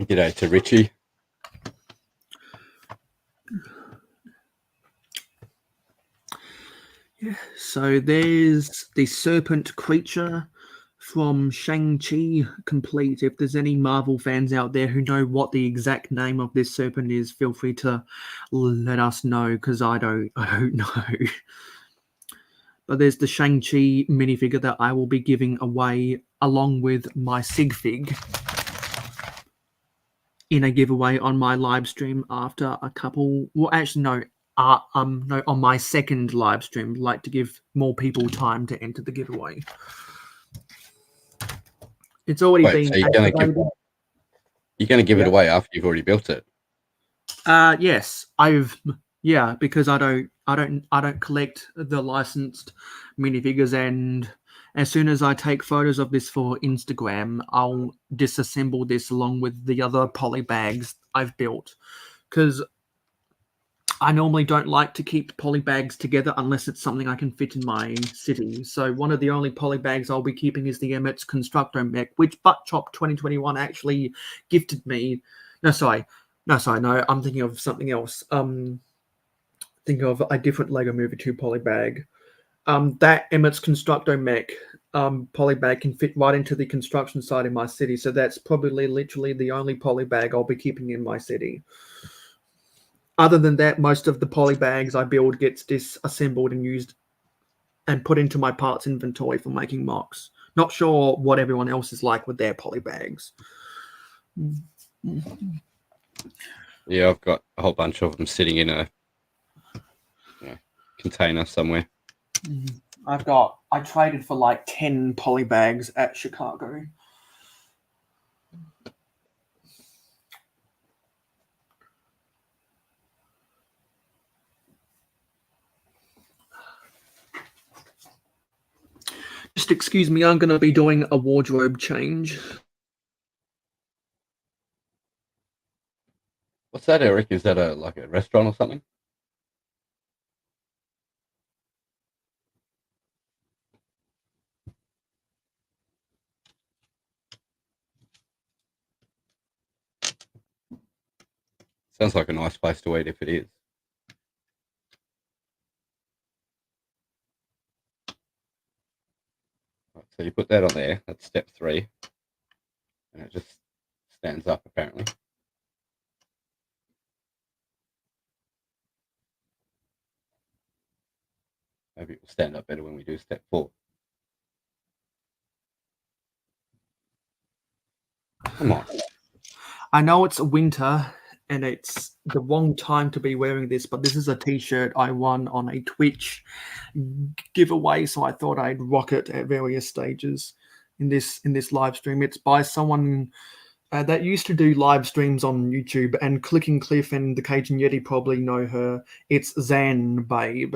G'day to Richie. Yeah, so there's the serpent creature from Shang-Chi Complete. If there's any Marvel fans out there who know what the exact name of this serpent is, feel free to let us know, because I don't know. But there's the Shang-Chi minifigure that I will be giving away along with my sig fig in a giveaway on my live stream after a couple. Well, actually, no. No, on my second live stream. Like to give more people time to enter the giveaway. It's already Wait, been. so you're gonna give it away after you've already built it? Yes, because I don't collect the licensed minifigures, and as soon as I take photos of this for Instagram, I'll disassemble this along with the other poly bags I've built, because I normally don't like to keep poly bags together unless it's something I can fit in my city. So one of the only poly bags I'll be keeping is the Emmet's Constructo Mech, which Buttchop 2021 actually gifted me. No, I'm thinking of something else. Thinking of a different Lego Movie 2 poly bag. That Emmet's Constructo Mech poly bag can fit right into the construction site in my city, so that's probably literally the only poly bag I'll be keeping in my city. Other than that, most of the poly bags I build gets disassembled and used and put into my parts inventory for making mocks. Not sure what everyone else is like with their poly bags. Yeah, I've got a whole bunch of them sitting in a container somewhere. I traded for like 10 poly bags at Chicago. Just excuse me, I'm going to be doing a wardrobe change. What's that, Eric? Is that like a restaurant or something? Sounds like a nice place to eat if it is. Right, so you put that on there. That's step 3. And it just stands up, apparently. Maybe it will stand up better when we do step 4. Come on. I know it's winter and it's the wrong time to be wearing this, but this is a t-shirt I won on a Twitch giveaway, so I thought I'd rock it at various stages in this live stream. It's by someone that used to do live streams on YouTube, and Clicking Cliff and the Cajun Yeti probably know her. It's Zan Babe.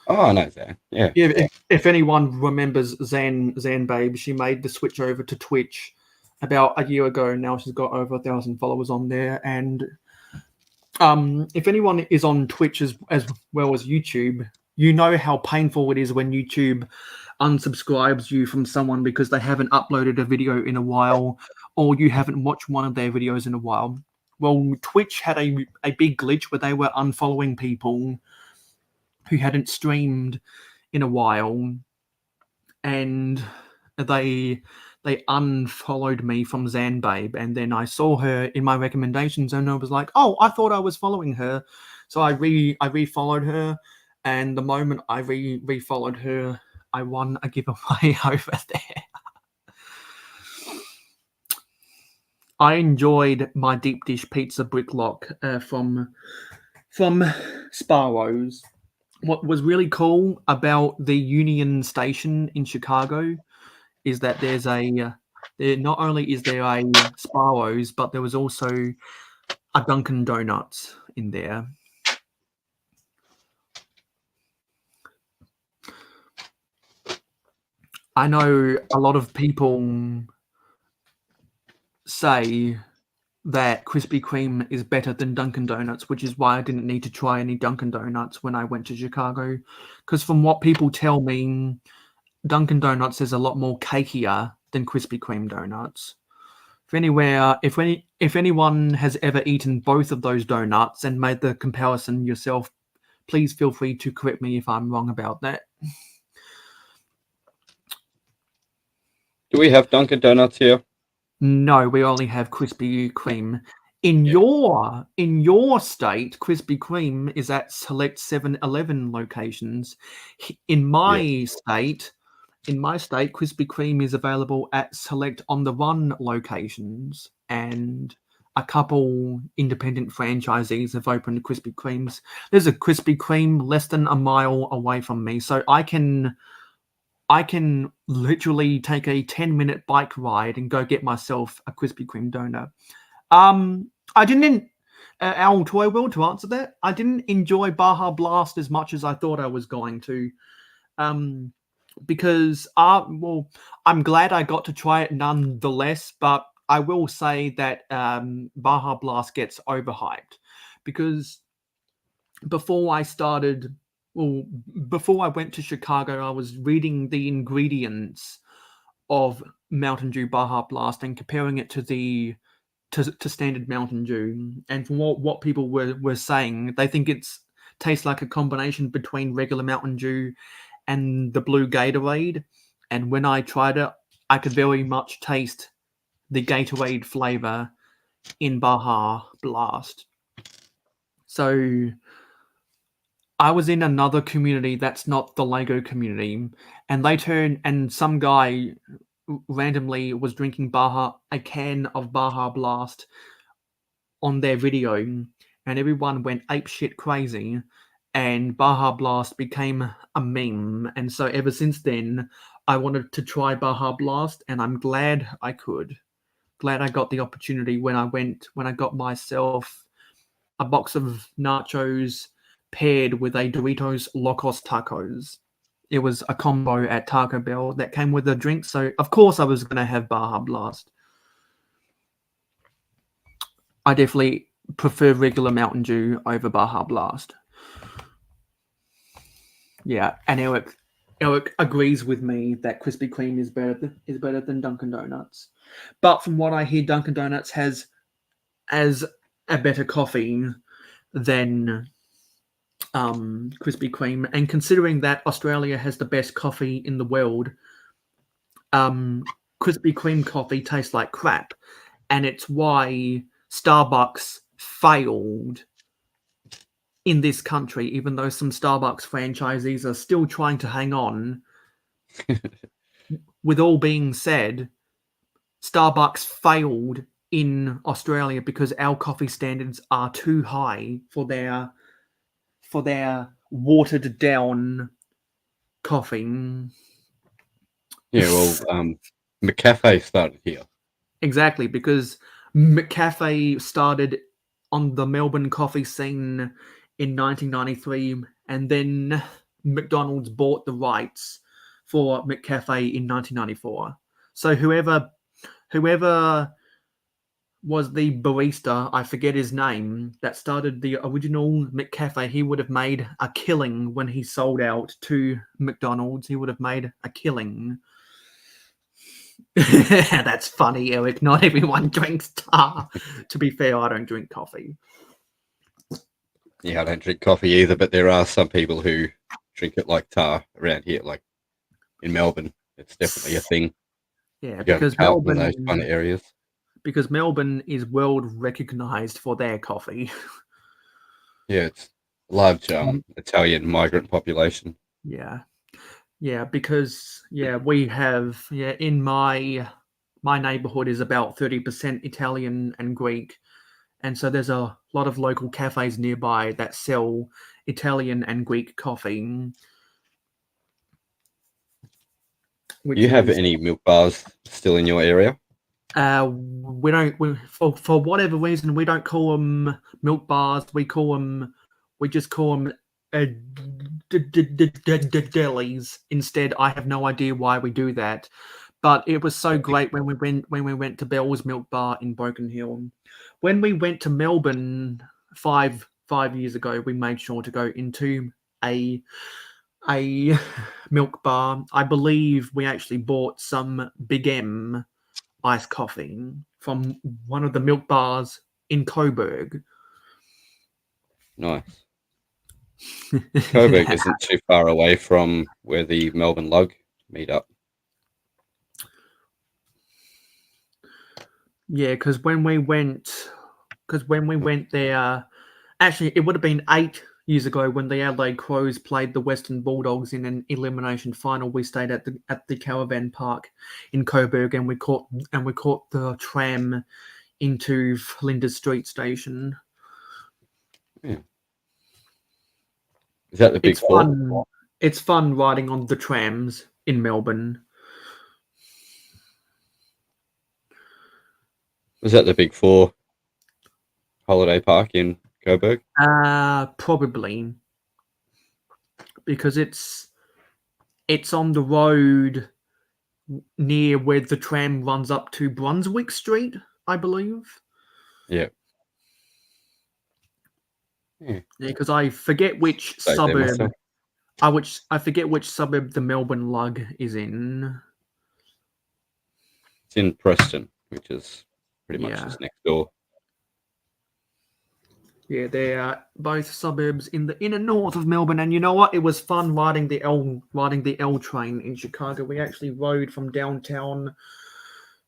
Oh, I know Zan. Yeah. If anyone remembers Zan Babe, she made the switch over to Twitch about a year ago. Now she's got over 1,000 followers on there, and if anyone is on Twitch as well as YouTube, you know how painful it is when YouTube unsubscribes you from someone because they haven't uploaded a video in a while, or you haven't watched one of their videos in a while. Well, Twitch had a big glitch where they were unfollowing people who hadn't streamed in a while, and they unfollowed me from Zanbabe, and then I saw her in my recommendations, and I was like, oh, I thought I was following her. So I refollowed her, and the moment I refollowed her, I won a giveaway over there. I enjoyed my deep dish pizza bricklock from Sparrows. What was really cool about the Union Station in Chicago is that there not only is there a Sparrows, but there was also a Dunkin' Donuts in there. I know a lot of people say that Krispy Kreme is better than Dunkin' Donuts, which is why I didn't need to try any Dunkin' Donuts when I went to Chicago. Because from what people tell me, Dunkin' Donuts is a lot more cakier than Krispy Kreme donuts. If anyone has ever eaten both of those donuts and made the comparison yourself, please feel free to correct me if I'm wrong about that. Do we have Dunkin' Donuts here? No, we only have Krispy Kreme. In Yeah. your state, Krispy Kreme is at select 7-Eleven locations. In my state, Krispy Kreme is available at select On the Run locations, and a couple independent franchisees have opened Krispy Kremes. There's a Krispy Kreme less than a mile away from me, so I can literally take a 10-minute bike ride and go get myself a Krispy Kreme donut. I didn't, Al Toy Will, to answer that, I didn't enjoy Baja Blast as much as I thought I was going to. Because, well, I'm glad I got to try it nonetheless, but I will say that Baja Blast gets overhyped. Because before I went to Chicago, I was reading the ingredients of Mountain Dew Baja Blast and comparing it to standard Mountain Dew. And from what people were saying, they think it's tastes like a combination between regular Mountain Dew and the blue Gatorade. And when I tried it, I could very much taste the Gatorade flavor in Baja Blast. So I was in another community that's not the Lego community, and some guy randomly was drinking a can of Baja Blast on their video, and everyone went apeshit crazy, and Baja Blast became a meme. And so ever since then, I wanted to try Baja Blast, and I'm glad I could. Glad I got the opportunity when I got myself a box of nachos paired with a Doritos Locos Tacos. It was a combo at Taco Bell that came with a drink, so of course I was going to have Baja Blast. I definitely prefer regular Mountain Dew over Baja Blast. Yeah, and Eric agrees with me that Krispy Kreme is better than Dunkin' Donuts. But from what I hear, Dunkin' Donuts has a better coffee than Krispy Kreme, and considering that Australia has the best coffee in the world, Krispy Kreme coffee tastes like crap, and it's why Starbucks failed in this country, even though some Starbucks franchisees are still trying to hang on. With all being said, Starbucks failed in Australia because our coffee standards are too high for their watered down coffee. Yeah, well, McCafe started here. Exactly, because McCafe started on the Melbourne coffee scene in 1993, and then McDonald's bought the rights for McCafe in 1994. So whoever was the barista, I forget his name, that started the original McCafe, he would have made a killing when he sold out to McDonald's. He would have made a killing. That's funny, Eric. Not everyone drinks tar. To be fair, I don't drink coffee. Yeah, I don't drink coffee either, but there are some people who drink it like tar around here, like in Melbourne. It's definitely a thing. Yeah, You go to because Carlton and those kind of areas. Because Melbourne is world recognized for their coffee. Yeah, it's a large Italian migrant population. Yeah, because we have in my neighborhood is about 30% Italian and Greek, and so there's a lot of local cafes nearby that sell Italian and Greek coffee. Do you have any milk bars still in your area? We don't. For whatever reason, we don't call them milk bars. We just call them delis instead. I have no idea why we do that, but it was so great when we went to Bell's Milk Bar in Broken Hill. When we went to Melbourne 5 years ago, we made sure to go into a milk bar. I believe we actually bought some Big M iced coffee from one of the milk bars in Coburg. Nice. Coburg isn't too far away from where the Melbourne Lug meet up. Yeah, because when we went there, actually, it would have been 8 years ago when the Adelaide Crows played the Western Bulldogs in an elimination final. We stayed at the caravan park in Coburg, and we caught the tram into Flinders Street Station. Is that the Big Four? Fun. It's fun riding on the trams in Melbourne. Was that the Big Four holiday park in Coburg? Probably because it's on the road near where the tram runs up to Brunswick Street, I believe. Yeah. Yeah, because I forget which Stayed there suburb. myself. I forget which suburb the Melbourne Lug is in. It's in Preston, which is pretty much Yeah. just next door. Yeah, they're both suburbs in the inner north of Melbourne, and you know what? It was fun riding the L train in Chicago. We actually rode from downtown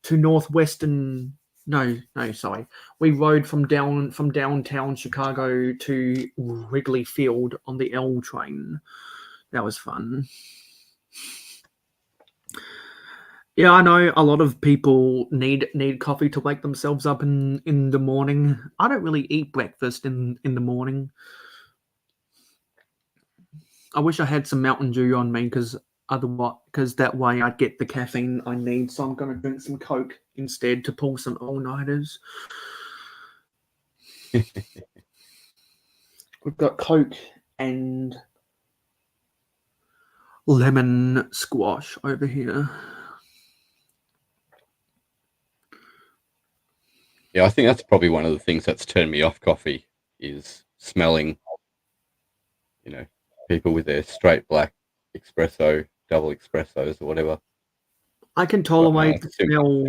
to northwestern. No, sorry. We rode from downtown Chicago to Wrigley Field on the L train. That was fun. Yeah, I know a lot of people need coffee to wake themselves up in the morning. I don't really eat breakfast in the morning. I wish I had some Mountain Dew on me because that way I'd get the caffeine I need. So I'm going to drink some Coke instead to pull some all-nighters. We've got Coke and lemon squash over here. Yeah, I think that's probably one of the things that's turned me off coffee is smelling, people with their straight black espresso, double espressos or whatever. I can tolerate the smell.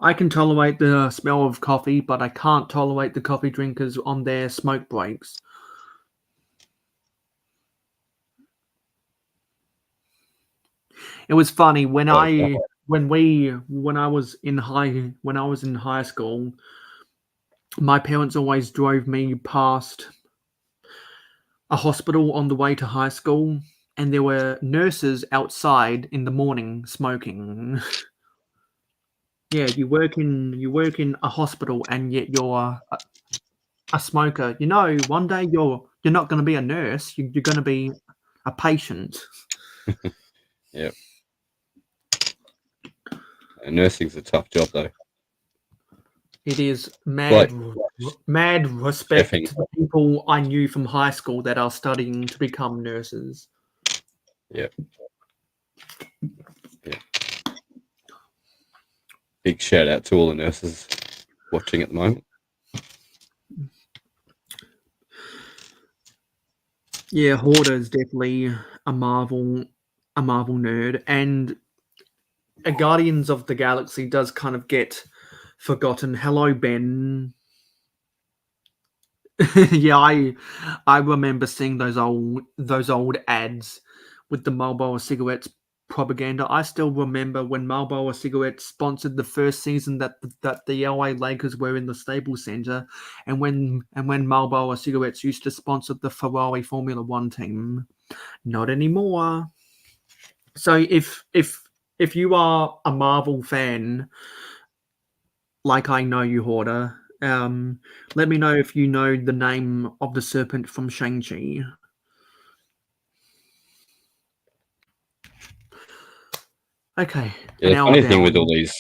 I can tolerate the smell of coffee, but I can't tolerate the coffee drinkers on their smoke breaks. It was funny when I was in high school. My parents always drove me past a hospital on the way to high school, and there were nurses outside in the morning smoking. Yeah, you work in a hospital, and yet you're a smoker. You know, one day you're not going to be a nurse. You're going to be a patient. Yeah. Nursing's a tough job, though. It is mad respect Chefing. to the people I knew from high school that are studying to become nurses. Yeah. Big shout out to all the nurses watching at the moment. Yeah, Horder is definitely a Marvel nerd, and a Guardians of the Galaxy does kind of get forgotten. Hello, Ben. Yeah, I remember seeing those old ads with the Marlboro cigarettes propaganda. I still remember when Marlboro cigarettes sponsored the first season that the LA Lakers were in the Staples Center, and when Marlboro cigarettes used to sponsor the Ferrari Formula One team. Not anymore. So if you are a Marvel fan, like I know you, Horder, let me know if you know the name of the serpent from Shang-Chi. Okay. Yeah, the funny thing with all these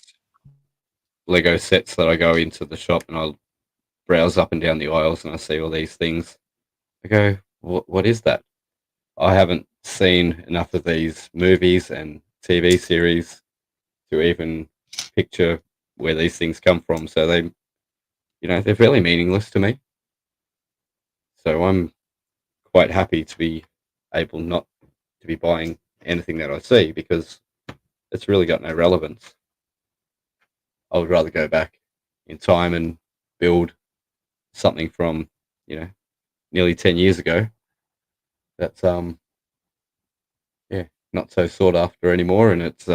Lego sets that I go into the shop and I'll browse up and down the aisles and I see all these things. I go, what is that? I haven't seen enough of these movies and TV series to even picture where these things come from. So they're fairly meaningless to me. So I'm quite happy to be able not to be buying anything that I see because it's really got no relevance. I would rather go back in time and build something from, nearly 10 years ago that's not so sought after anymore, and it's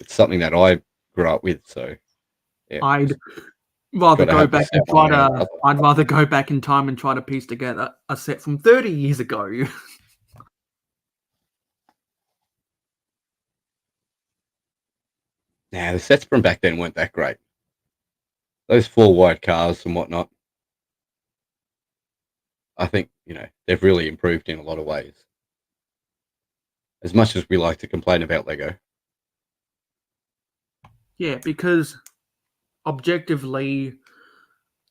something that I grew up with, so Yeah, I'd rather gotta go have the back and set one try way or to. another. I'd rather go back in time and try to piece together a set from 30 years ago. Nah, the sets from back then weren't that great. Those four wide cars and whatnot, I think, they've really improved in a lot of ways. As much as we like to complain about Lego. Yeah, because objectively,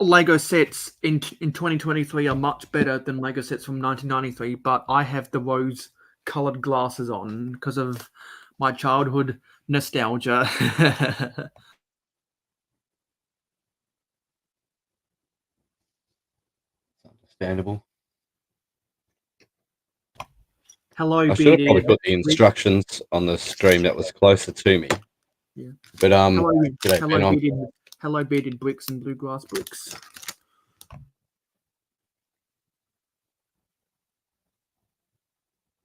Lego sets in 2023 are much better than Lego sets from 1993. But I have the rose-colored glasses on because of my childhood nostalgia. It's understandable. Hello, I should have probably bearded. put the instructions on the stream that was closer to me. Yeah. But Hello, g'day, hello, Ben. bearded. Hello, bearded bricks and bluegrass bricks. Have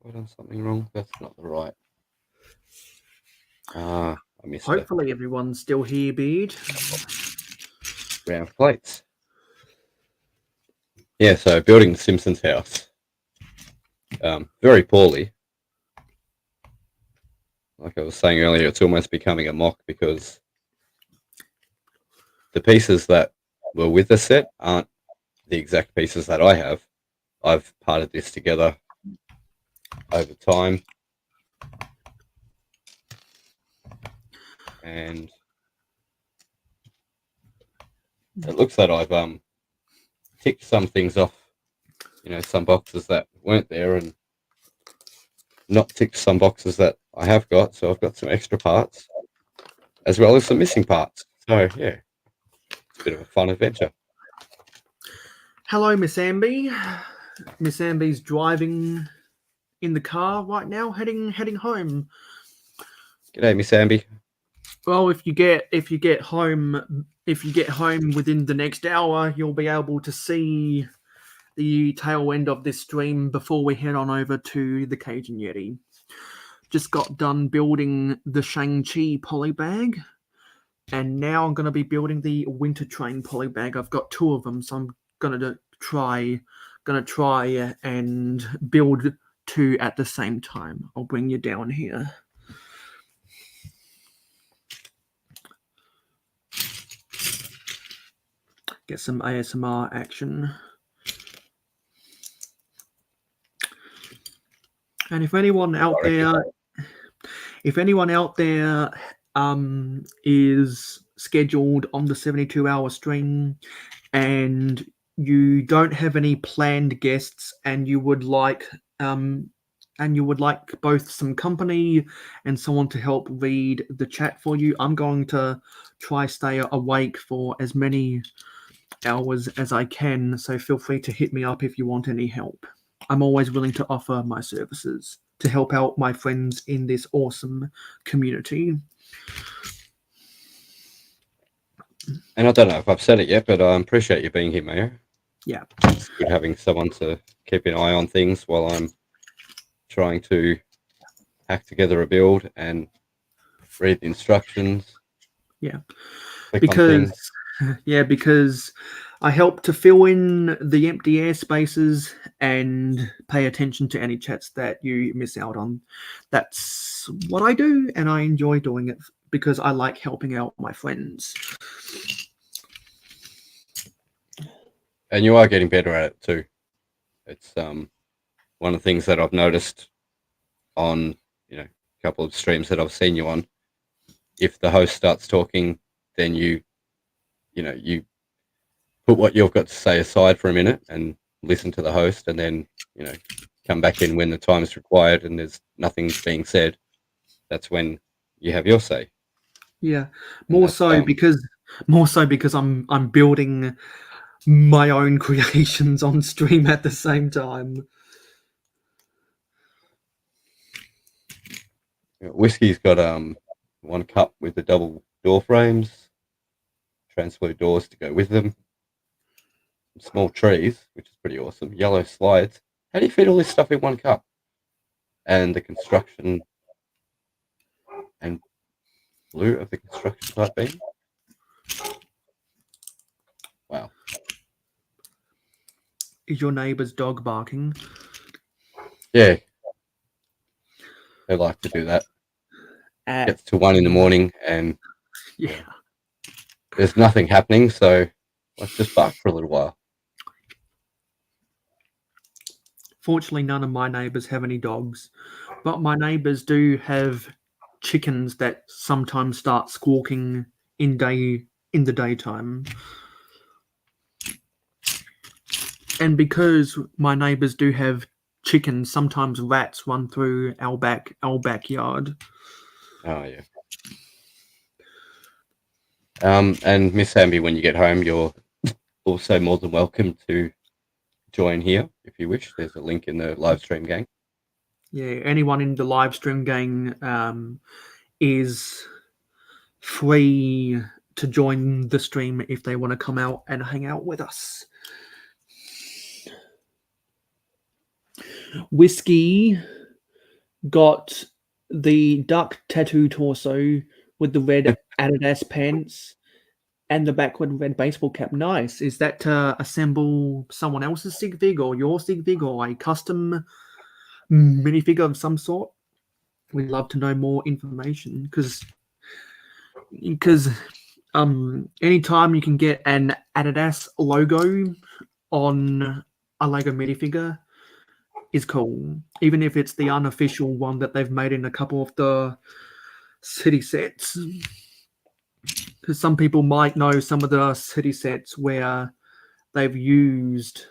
I done something wrong? That's not the right. I missed the Hopefully, everyone's still here, beard. round plates. Yeah, so building the Simpsons house. Very poorly. Like I was saying earlier, it's almost becoming a mock because the pieces that were with the set aren't the exact pieces that I have. I've parted this together over time. And it looks that I've ticked some things off, some boxes that weren't there and not ticked some boxes that I have got. So I've got some extra parts as well as some missing parts. So yeah, it's a bit of a fun adventure. Hello, Miss Amby. Miss Amby's driving in the car right now, heading home. G'day, Miss Amby. Well, if you get home within the next hour, you'll be able to see the tail end of this stream before we head on over to the Cajun Yeti. Just got done building the Shang-Chi polybag, and now I'm going to be building the Winter Train polybag. I've got two of them, so I'm gonna try and build two at the same time. I'll bring you down here. Get some ASMR action. And if anyone out there is scheduled on the 72-hour stream and you don't have any planned guests and you would like both some company and someone to help read the chat for you, I'm going to try stay awake for as many hours as I can, so feel free to hit me up if you want any help. I'm always willing to offer my services to help out my friends in this awesome community. And I don't know if I've said it yet, but I appreciate you being here, Mayo. Yeah. It's good having someone to keep an eye on things while I'm trying to hack together a build and read the instructions. Yeah. Click on things. Because I help to fill in the empty air spaces and pay attention to any chats that you miss out on. That's what I do, and I enjoy doing it because I like helping out my friends. And you are getting better at it too. It's one of the things that I've noticed on a couple of streams that I've seen you on. If the host starts talking, then you put what you've got to say aside for a minute and listen to the host, and then come back in when the time is required and there's nothing being said. That's when you have your say. Yeah, more so because I'm building my own creations on stream at the same time. Whiskey's got one cup with the double door frames, transfer doors to go with them, some small trees, which is pretty awesome, yellow slides. How do you fit all this stuff in one cup? And the construction and blue of the construction type beam. Is your neighbour's dog barking? Yeah, they like to do that. At, Gets to 1 in the morning and yeah. there's nothing happening, so let's just bark for a little while. Fortunately, none of my neighbours have any dogs, but my neighbours do have chickens that sometimes start squawking in the daytime. And because my neighbours do have chickens, sometimes rats run through our backyard. Oh yeah. And Miss Hamby, when you get home, you're also more than welcome to join here if you wish. There's a link in the live stream gang. Yeah, anyone in the live stream gang is free to join the stream if they want to come out and hang out with us. Whiskey got the duck tattoo torso with the red Adidas pants and the backward red baseball cap. Nice. Is that to assemble someone else's sig fig or your sig fig or a custom minifigure of some sort? We'd love to know more information because anytime you can get an Adidas logo on a Lego minifigure is cool, even if it's the unofficial one that they've made in a couple of the city sets. Because some people might know some of the city sets where they've used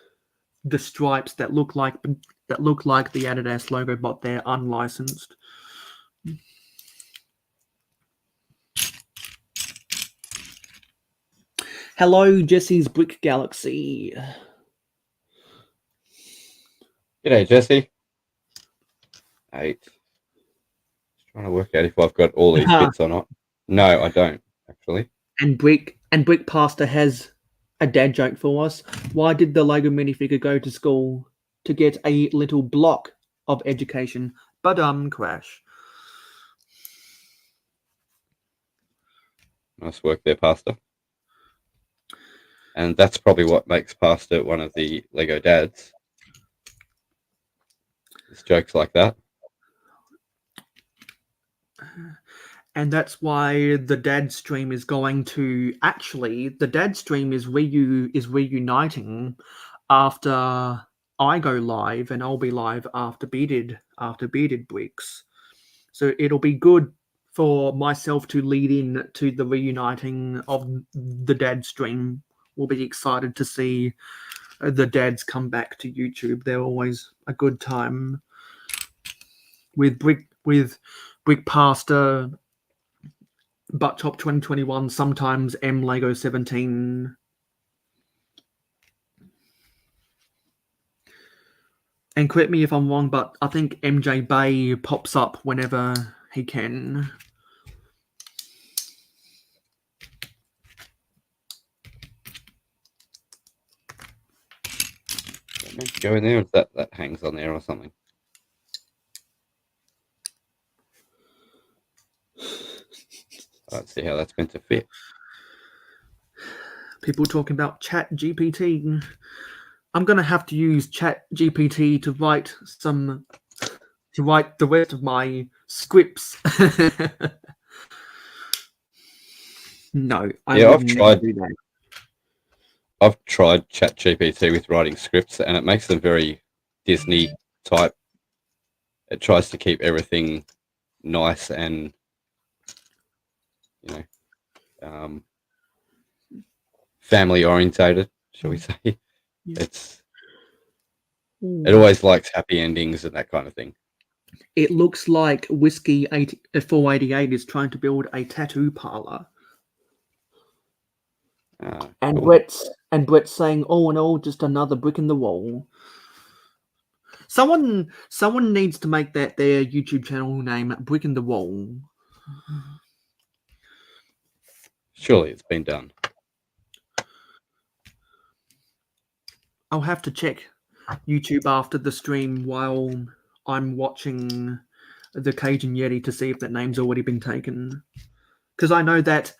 the stripes that look like the Adidas logo, but they're unlicensed. Hello, Jesse's Brick Galaxy. G'day, Jesse. 8. Just trying to work out if I've got all these bits or not. No, I don't actually. And Brick Pastor has a dad joke for us. Why did the Lego minifigure go to school? To get a little block of education. But crash. Nice work there, Pastor. And that's probably what makes Pastor one of the Lego dads. It's jokes like that. And that's why the dad stream is going to the dad stream is reuniting after I go live, and I'll be live after Bearded Bricks. So it'll be good for myself to lead in to the reuniting of the dad stream. We'll be excited to see the dads come back to YouTube. They're always a good time with Brick Pastor, Butt Top 2021, sometimes M Lego 17. And correct me if I'm wrong, but I think MJ Bay pops up whenever he can. Meant to go in there, or that hangs on there or something? I don't see how that's meant to fit. People talking about Chat GPT. I'm gonna have to use Chat GPT to write the rest of my scripts. No, I've tried. I've tried ChatGPT with writing scripts, and it makes them very Disney type. It tries to keep everything nice and, family orientated, shall we say? Yeah. It always likes happy endings and that kind of thing. It looks like Whiskey 488 is trying to build a tattoo parlor. And cool. Brett's saying, all in all, just another brick in the wall. Someone needs to make that their YouTube channel name, Brick in the Wall. Surely it's been done. I'll have to check YouTube after the stream while I'm watching the Cajun Yeti to see if that name's already been taken. Because I know that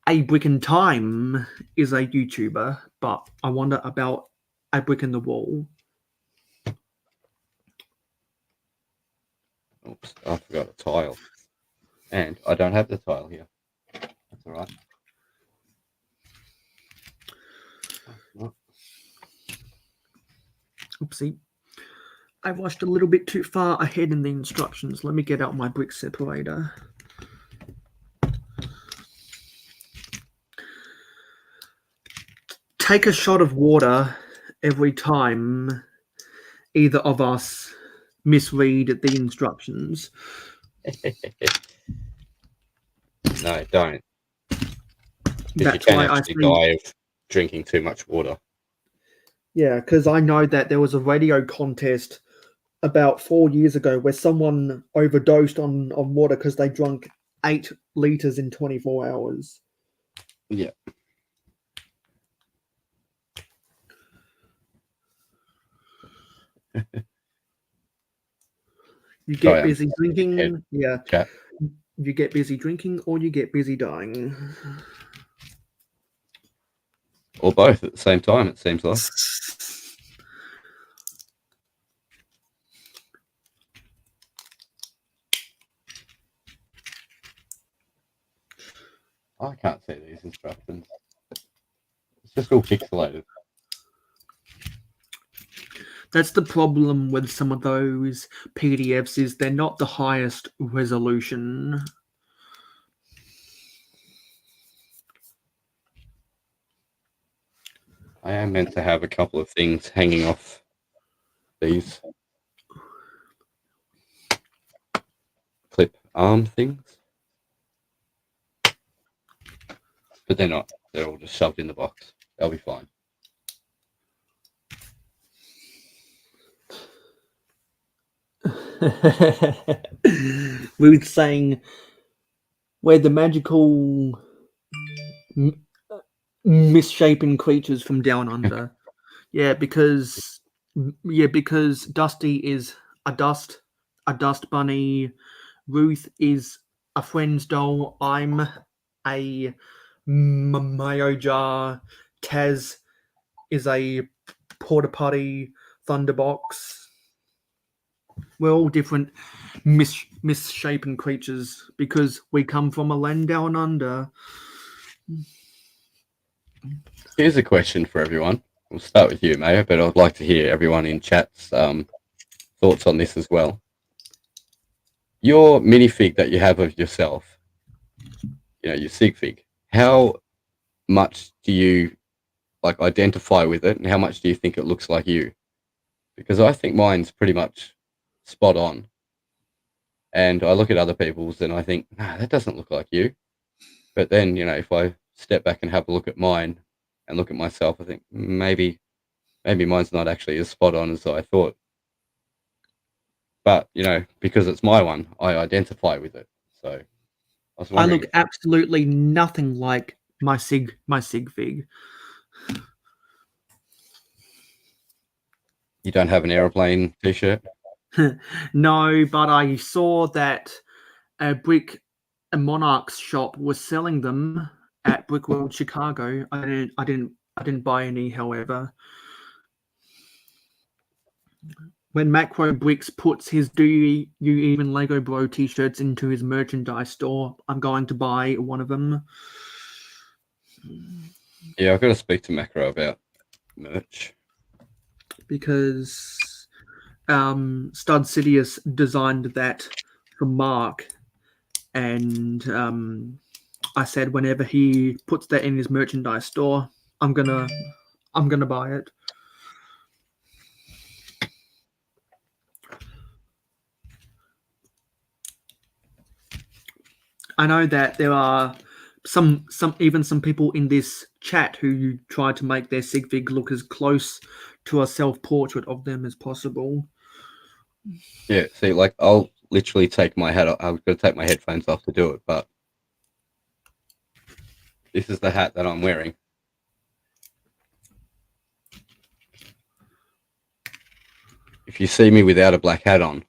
A Brick in Time is a YouTuber, but I wonder about a brick in the wall. Oops, I forgot a tile. And I don't have the tile here. That's all right. Oopsie. I rushed a little bit too far ahead in the instructions. Let me get out my brick separator. Take a shot of water every time either of us misread the instructions. No, don't. Because you That's can why I actually say, die of drinking too much water. yeah, because I know that there was a radio contest about 4 years ago where someone overdosed on water because they drank 8 liters in 24 hours. Yeah. You Sorry, get I'm busy head drinking, yeah. chat. You get busy drinking or you get busy dying. Or both at the same time, it seems like. I can't see these instructions. It's just all pixelated. That's the problem with some of those PDFs is they're not the highest resolution. I am meant to have a couple of things hanging off these clip arm things. But they're not. They're all just shoved in the box. They'll be fine. We were saying where the magical misshapen creatures from down under. because Dusty is a dust bunny. Ruth is a friend's doll. I'm a mayo jar. Taz is a porta potty thunderbox. We're all different misshapen creatures because we come from a land down under. Here's a question for everyone. We'll start with you, Mayo, but I'd like to hear everyone in chat's thoughts on this as well. Your minifig that you have of yourself, your sig fig, how much do you identify with it, and how much do you think it looks like you? Because I think mine's pretty much spot on. And I look at other people's and I think, nah, that doesn't look like you. But then, if I step back and have a look at mine and look at myself, I think maybe mine's not actually as spot on as I thought. But, because it's my one, I identify with it. So I look absolutely nothing like my sig fig. You don't have an airplane t-shirt? No, but I saw that a Monarchs shop was selling them at Brickworld Chicago. I didn't buy any, however. When Macro Bricks puts his Do You Even Lego Bro t-shirts into his merchandise store, I'm going to buy one of them. Yeah, I've got to speak to Macro about merch. Because Stud Sidious designed that for Mark, and I said whenever he puts that in his merchandise store, I'm gonna buy it. I know that there are some people in this chat who try to make their sig fig look as close to a self-portrait of them as possible. Yeah, see, I'll literally take my hat off. I've got to take my headphones off to do it, but this is the hat that I'm wearing. If you see me without a black hat on,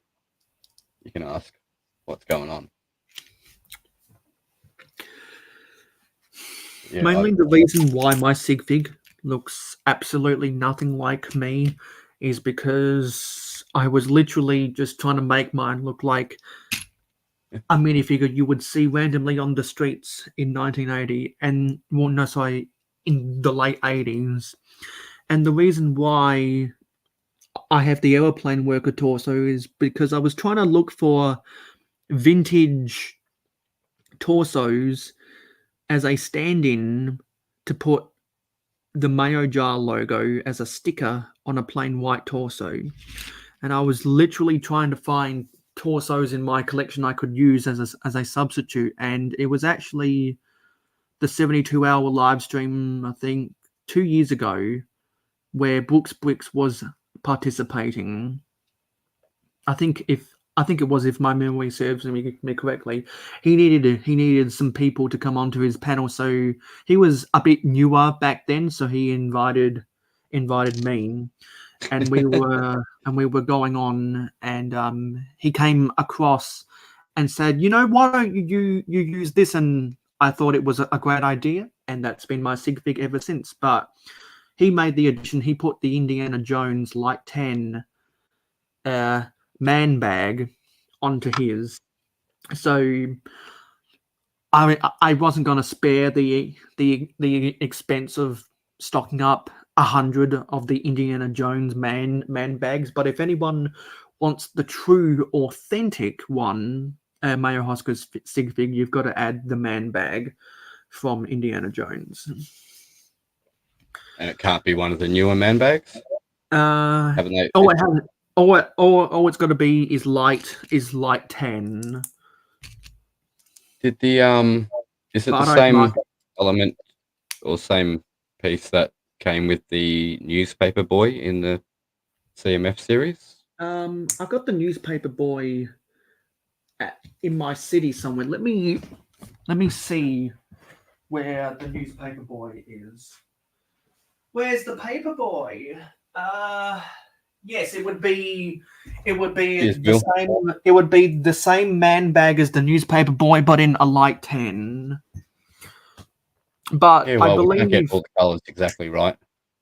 you can ask what's going on. Yeah, mainly the reason why my sig fig looks absolutely nothing like me is because I was literally just trying to make mine look like a minifigure you would see randomly on the streets in 1980 and, well, no, sorry, in the late 80s. And the reason why I have the aeroplane worker torso is because I was trying to look for vintage torsos as a stand-in to put the Mayo Jar logo as a sticker on a plain white torso. And I was literally trying to find torsos in my collection I could use as a substitute. And it was actually the 72-hour live stream, I think, 2 years ago, where Brooks Bricks was participating. I think it was, if my memory serves me correctly, he needed some people to come onto his panel. So he was a bit newer back then, so he invited me, and we were going on, and he came across and said, why don't you use this? And I thought it was a great idea, and that's been my sig fig ever since. But he made the addition. He put the Indiana Jones Light 10 man bag onto his. So I wasn't going to spare the expense of stocking up 100 of the Indiana Jones man bags. But if anyone wants the true, authentic one, Mayo Hoskins sig fig, you've got to add the man bag from Indiana Jones. And it can't be one of the newer man bags. Haven't they? Oh, it hasn't. All it's got to be is light 10. Did the is it the same element or same piece that came with the Newspaper Boy in the CMF series? I've got the Newspaper Boy in my city somewhere. Let me see where the Newspaper Boy is. Where's the Paper Boy? Yes, it would be the same. It would be the same man bag as the Newspaper Boy, but in a light 10. But yeah, well, I believe we can't get all the colors exactly right.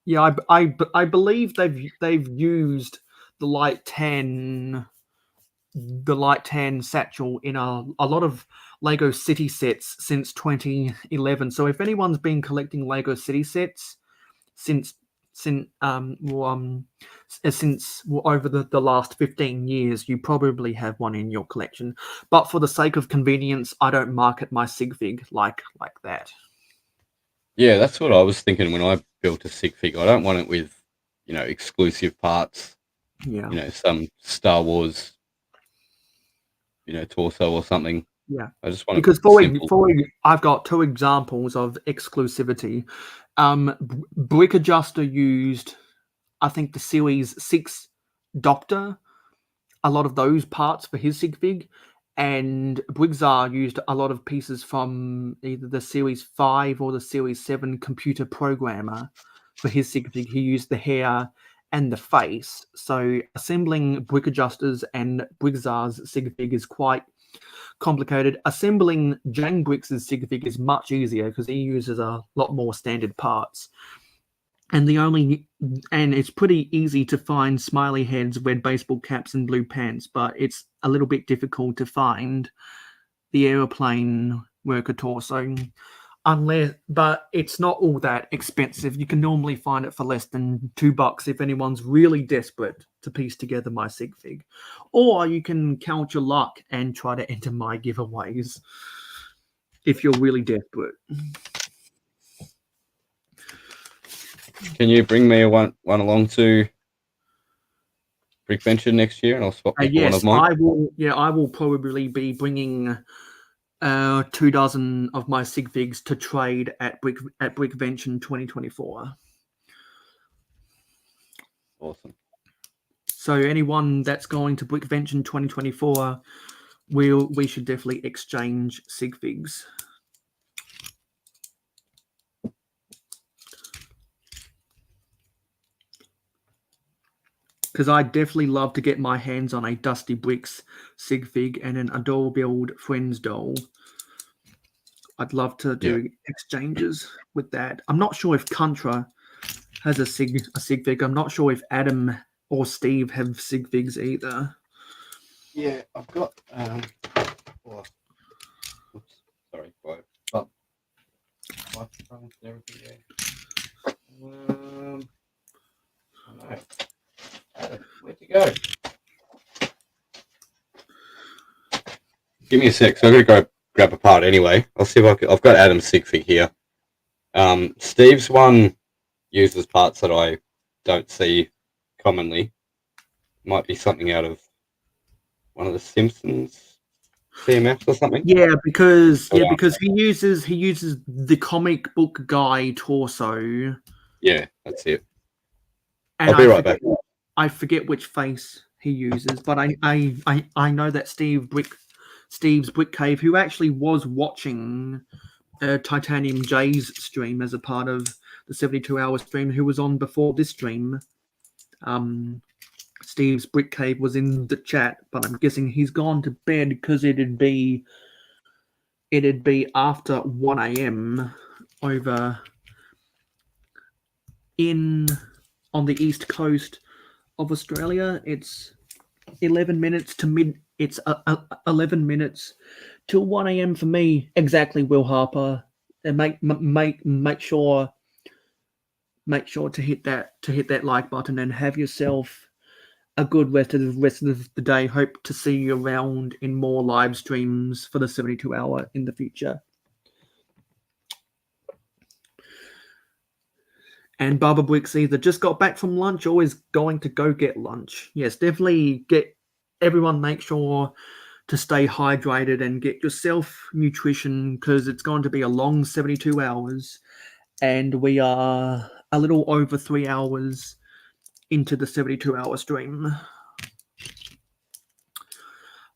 Yeah, I believe they've used the light 10 satchel in a lot of Lego City sets since 2011. So if anyone's been collecting Lego City sets since over the last 15 years, you probably have one in your collection. But for the sake of convenience, I don't market my sig fig like that. Yeah, that's what I was thinking when I built a sig fig. I don't want it with, exclusive parts. Yeah. Some Star Wars, torso or something. Yeah. I just want because I've got two examples of exclusivity. Brick Adjuster used, I think, the Series 6 Doctor, a lot of those parts for his sig fig, and Brigzar used a lot of pieces from either the Series 5 or the Series 7 computer programmer for his sig fig. He used the hair and the face. So assembling Brick Adjuster's and Brigzar's sig fig is quite complicated. Assembling Jang Bricks' sig fig is much easier because he uses a lot more standard parts. And it's pretty easy to find smiley heads, red baseball caps, and blue pants, but it's a little bit difficult to find the airplane worker torso. But it's not all that expensive. You can normally find it for less than $2 if anyone's really desperate to piece together my sig fig. Or you can count your luck and try to enter my giveaways if you're really desperate. Can you bring me one along to Brickvention next year, and I'll swap you one of mine? I will. Yeah, I will probably be bringing 24 of my sig figs to trade at Brickvention 2024. Awesome. So anyone that's going to Brickvention 2024, we should definitely exchange sig figs. Because I'd definitely love to get my hands on a Dusty Bricks sig fig and an Adore Build Friends doll. I'd love to do exchanges with that. I'm not sure if Contra has a sig fig. I'm not sure if Adam or Steve have sig figs either. Yeah, I've got. Oh, oops, sorry, but microphones and everything there. Oh no, Adam, where'd you go? Give me a sec. So I'm gonna go grab a part anyway. I'll see if I can. I've got Adam's sig fig here. Steve's one uses parts that I don't see commonly. Might be something out of one of the Simpsons CMFs or something. Yeah, because Hold on. because he uses the comic book guy torso. Yeah, that's it. And I'll be right back. I forget which face he uses, but I know that Steve's Brick Cave, who actually was watching Titanium J's stream as a part of the 72-hour stream, who was on before this stream. Steve's Brick Cave was in the chat, but I'm guessing he's gone to bed because it'd be after 1 a.m. over on the east coast of Australia. It's 11 minutes to mid. It's 11 minutes till 1 a.m. for me. Exactly, Will Harper. And make sure to hit that like button and have yourself a good rest of the day. Hope to see you around in more live streams for the 72-hour in the future. And Barbara Bricks either just got back from lunch or is going to go get lunch. Yes, definitely make sure to stay hydrated and get yourself nutrition, because it's going to be a long 72 hours. And we are a little over 3 hours into the 72-hour stream.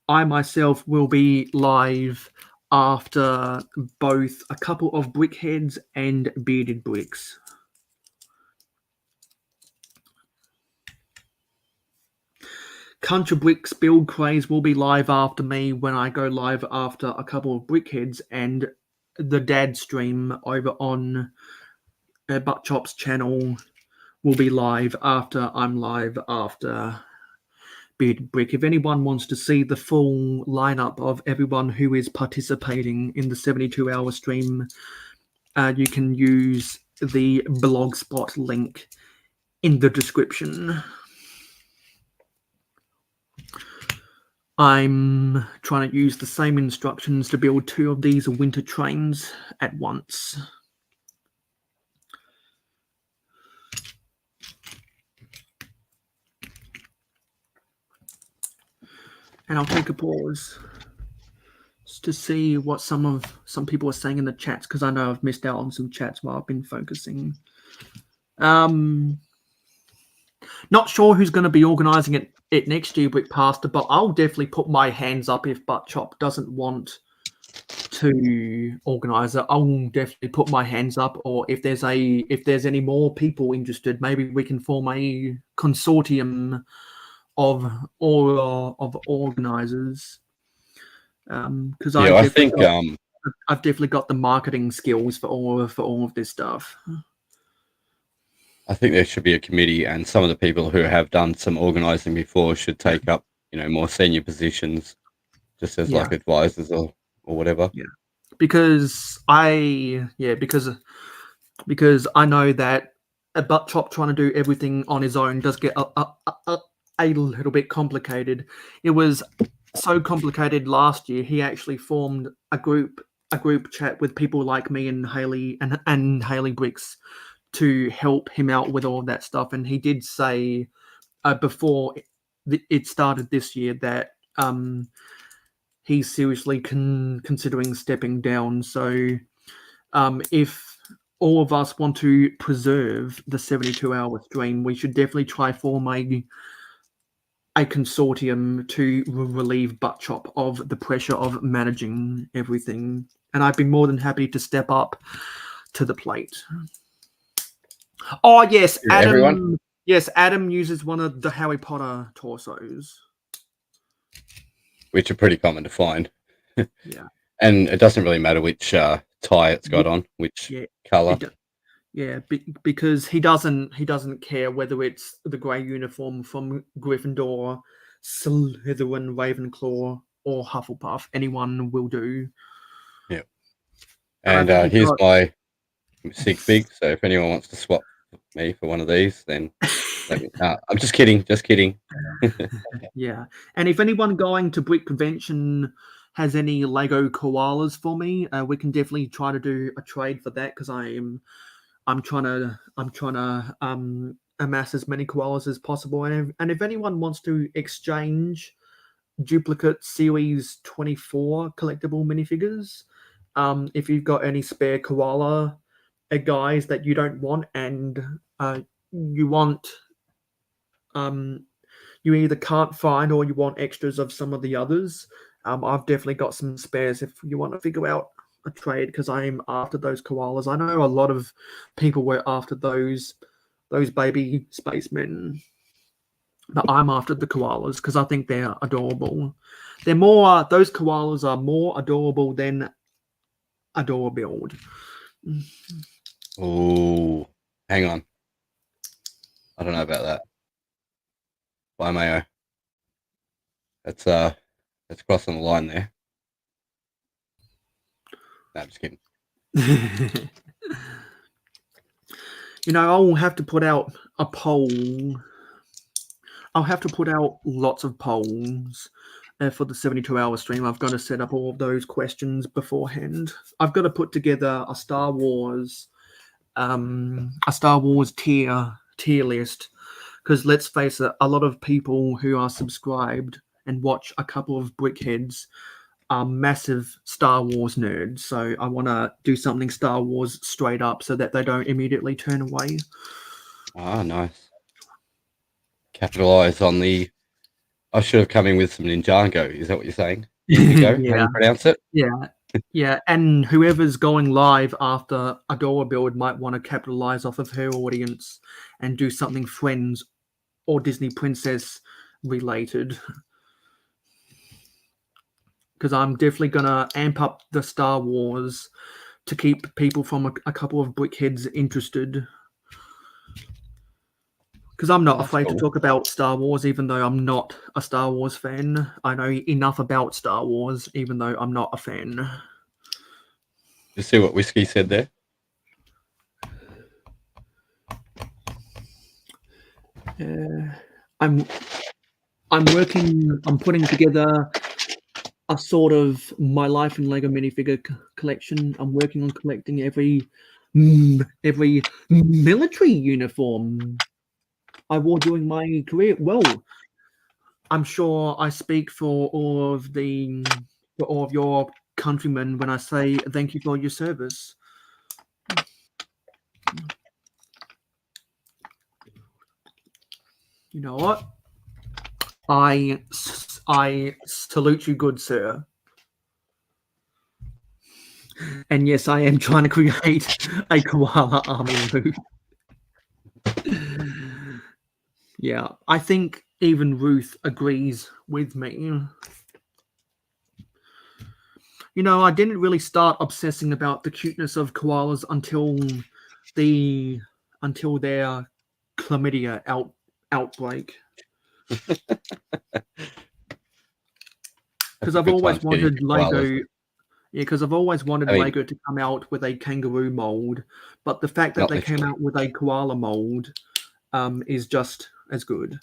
I myself will be live after both a couple of Brickheads and Bearded Bricks. Country Bricks Build Craze will be live after me when I go live after a couple of Brickheads, and the dad stream over on Butt Chop's channel will be live after I'm live after Bearded Brick. If anyone wants to see the full lineup of everyone who is participating in the 72-hour stream, you can use the Blogspot link in the description. I'm trying to use the same instructions to build 2 of these winter trains at once. And I'll take a pause just to see what some people are saying in the chats, because I know I've missed out on some chats while I've been focusing. Not sure who's going to be organising it next year, Brickpastor, but I'll definitely put my hands up if Butt Chop doesn't want to organise it. I'll definitely put my hands up, or if there's any more people interested, maybe we can form a consortium of organisers. Because I think I've definitely got the marketing skills for all of this stuff. I think there should be a committee, and some of the people who have done some organising before should take up, more senior positions, just as like advisors or whatever. Yeah, because I know that a Butt Chop trying to do everything on his own does get a little bit complicated. It was so complicated last year. He actually formed a group chat with people like me and Haley and Haley Bricks to help him out with all that stuff. And he did say before it started this year that he's seriously considering stepping down. So if all of us want to preserve the 72-hour stream, we should definitely try form a consortium to relieve Butt Chop of the pressure of managing everything. And I'd be more than happy to step up to the plate. Oh, yes, Adam. Everyone? Yes, Adam uses one of the Harry Potter torsos, which are pretty common to find. Yeah, and it doesn't really matter which tie it's got on, which color. Yeah, because he doesn't care whether it's the grey uniform from Gryffindor, Slytherin, Ravenclaw, or Hufflepuff. Anyone will do. Yeah. And I And think you've here's got my sig fig. So if anyone wants to swap me for one of these, then let me. I'm just kidding. Just kidding. yeah. And if anyone going to Brick Convention has any Lego koalas for me, we can definitely try to do a trade for that because I'm trying to amass as many koalas as possible. And if anyone wants to exchange duplicate Series 24 collectible minifigures, if you've got any spare koala guys that you don't want and you want you either can't find or you want extras of some of the others, I've definitely got some spares if you want to figure out a trade because I'm after those koalas. I know a lot of people were after those baby spacemen, but I'm after the koalas because I think they're adorable. They're more those koalas are more adorable than adorable. Oh, hang on. I don't know about that. Why Mayo? That's crossing the line there. No, I'm just kidding. You know, I'll have to put out a poll. I'll have to put out lots of polls for the 72-hour stream. I've got to set up all of those questions beforehand. I've got to put together a Star Wars tier list because let's face it, a lot of people who are subscribed and watch a couple of Brickheads are massive Star Wars nerds. So I want to do something Star Wars straight up so that they don't immediately turn away. Ah, nice. Capitalize on the. I should have come in with some Ninjago. Is that what you're saying? Indigo? Yeah. How do you pronounce it? Yeah, and whoever's going live after Adora Build might want to capitalize off of her audience and do something Friends or Disney Princess related. Because I'm definitely going to amp up the Star Wars to keep people from a couple of Brickheads interested. Because I'm not afraid to talk about Star Wars, even though I'm not a Star Wars fan. I know enough about Star Wars, even though I'm not a fan. You see what Whiskey said there? I'm putting together a sort of my life in Lego minifigure collection. I'm working on collecting every military uniform I wore during my career. Well, I'm sure I speak for all of your countrymen when I say thank you for your service. You know what? I salute you, good sir. And yes, I am trying to create a koala army loot. Yeah, I think even Ruth agrees with me. You know, I didn't really start obsessing about the cuteness of koalas until their chlamydia outbreak. Because I've always wanted Lego. Yeah, because I've always wanted Lego to come out with a kangaroo mold, but the fact that they came out with a koala mold is just as good.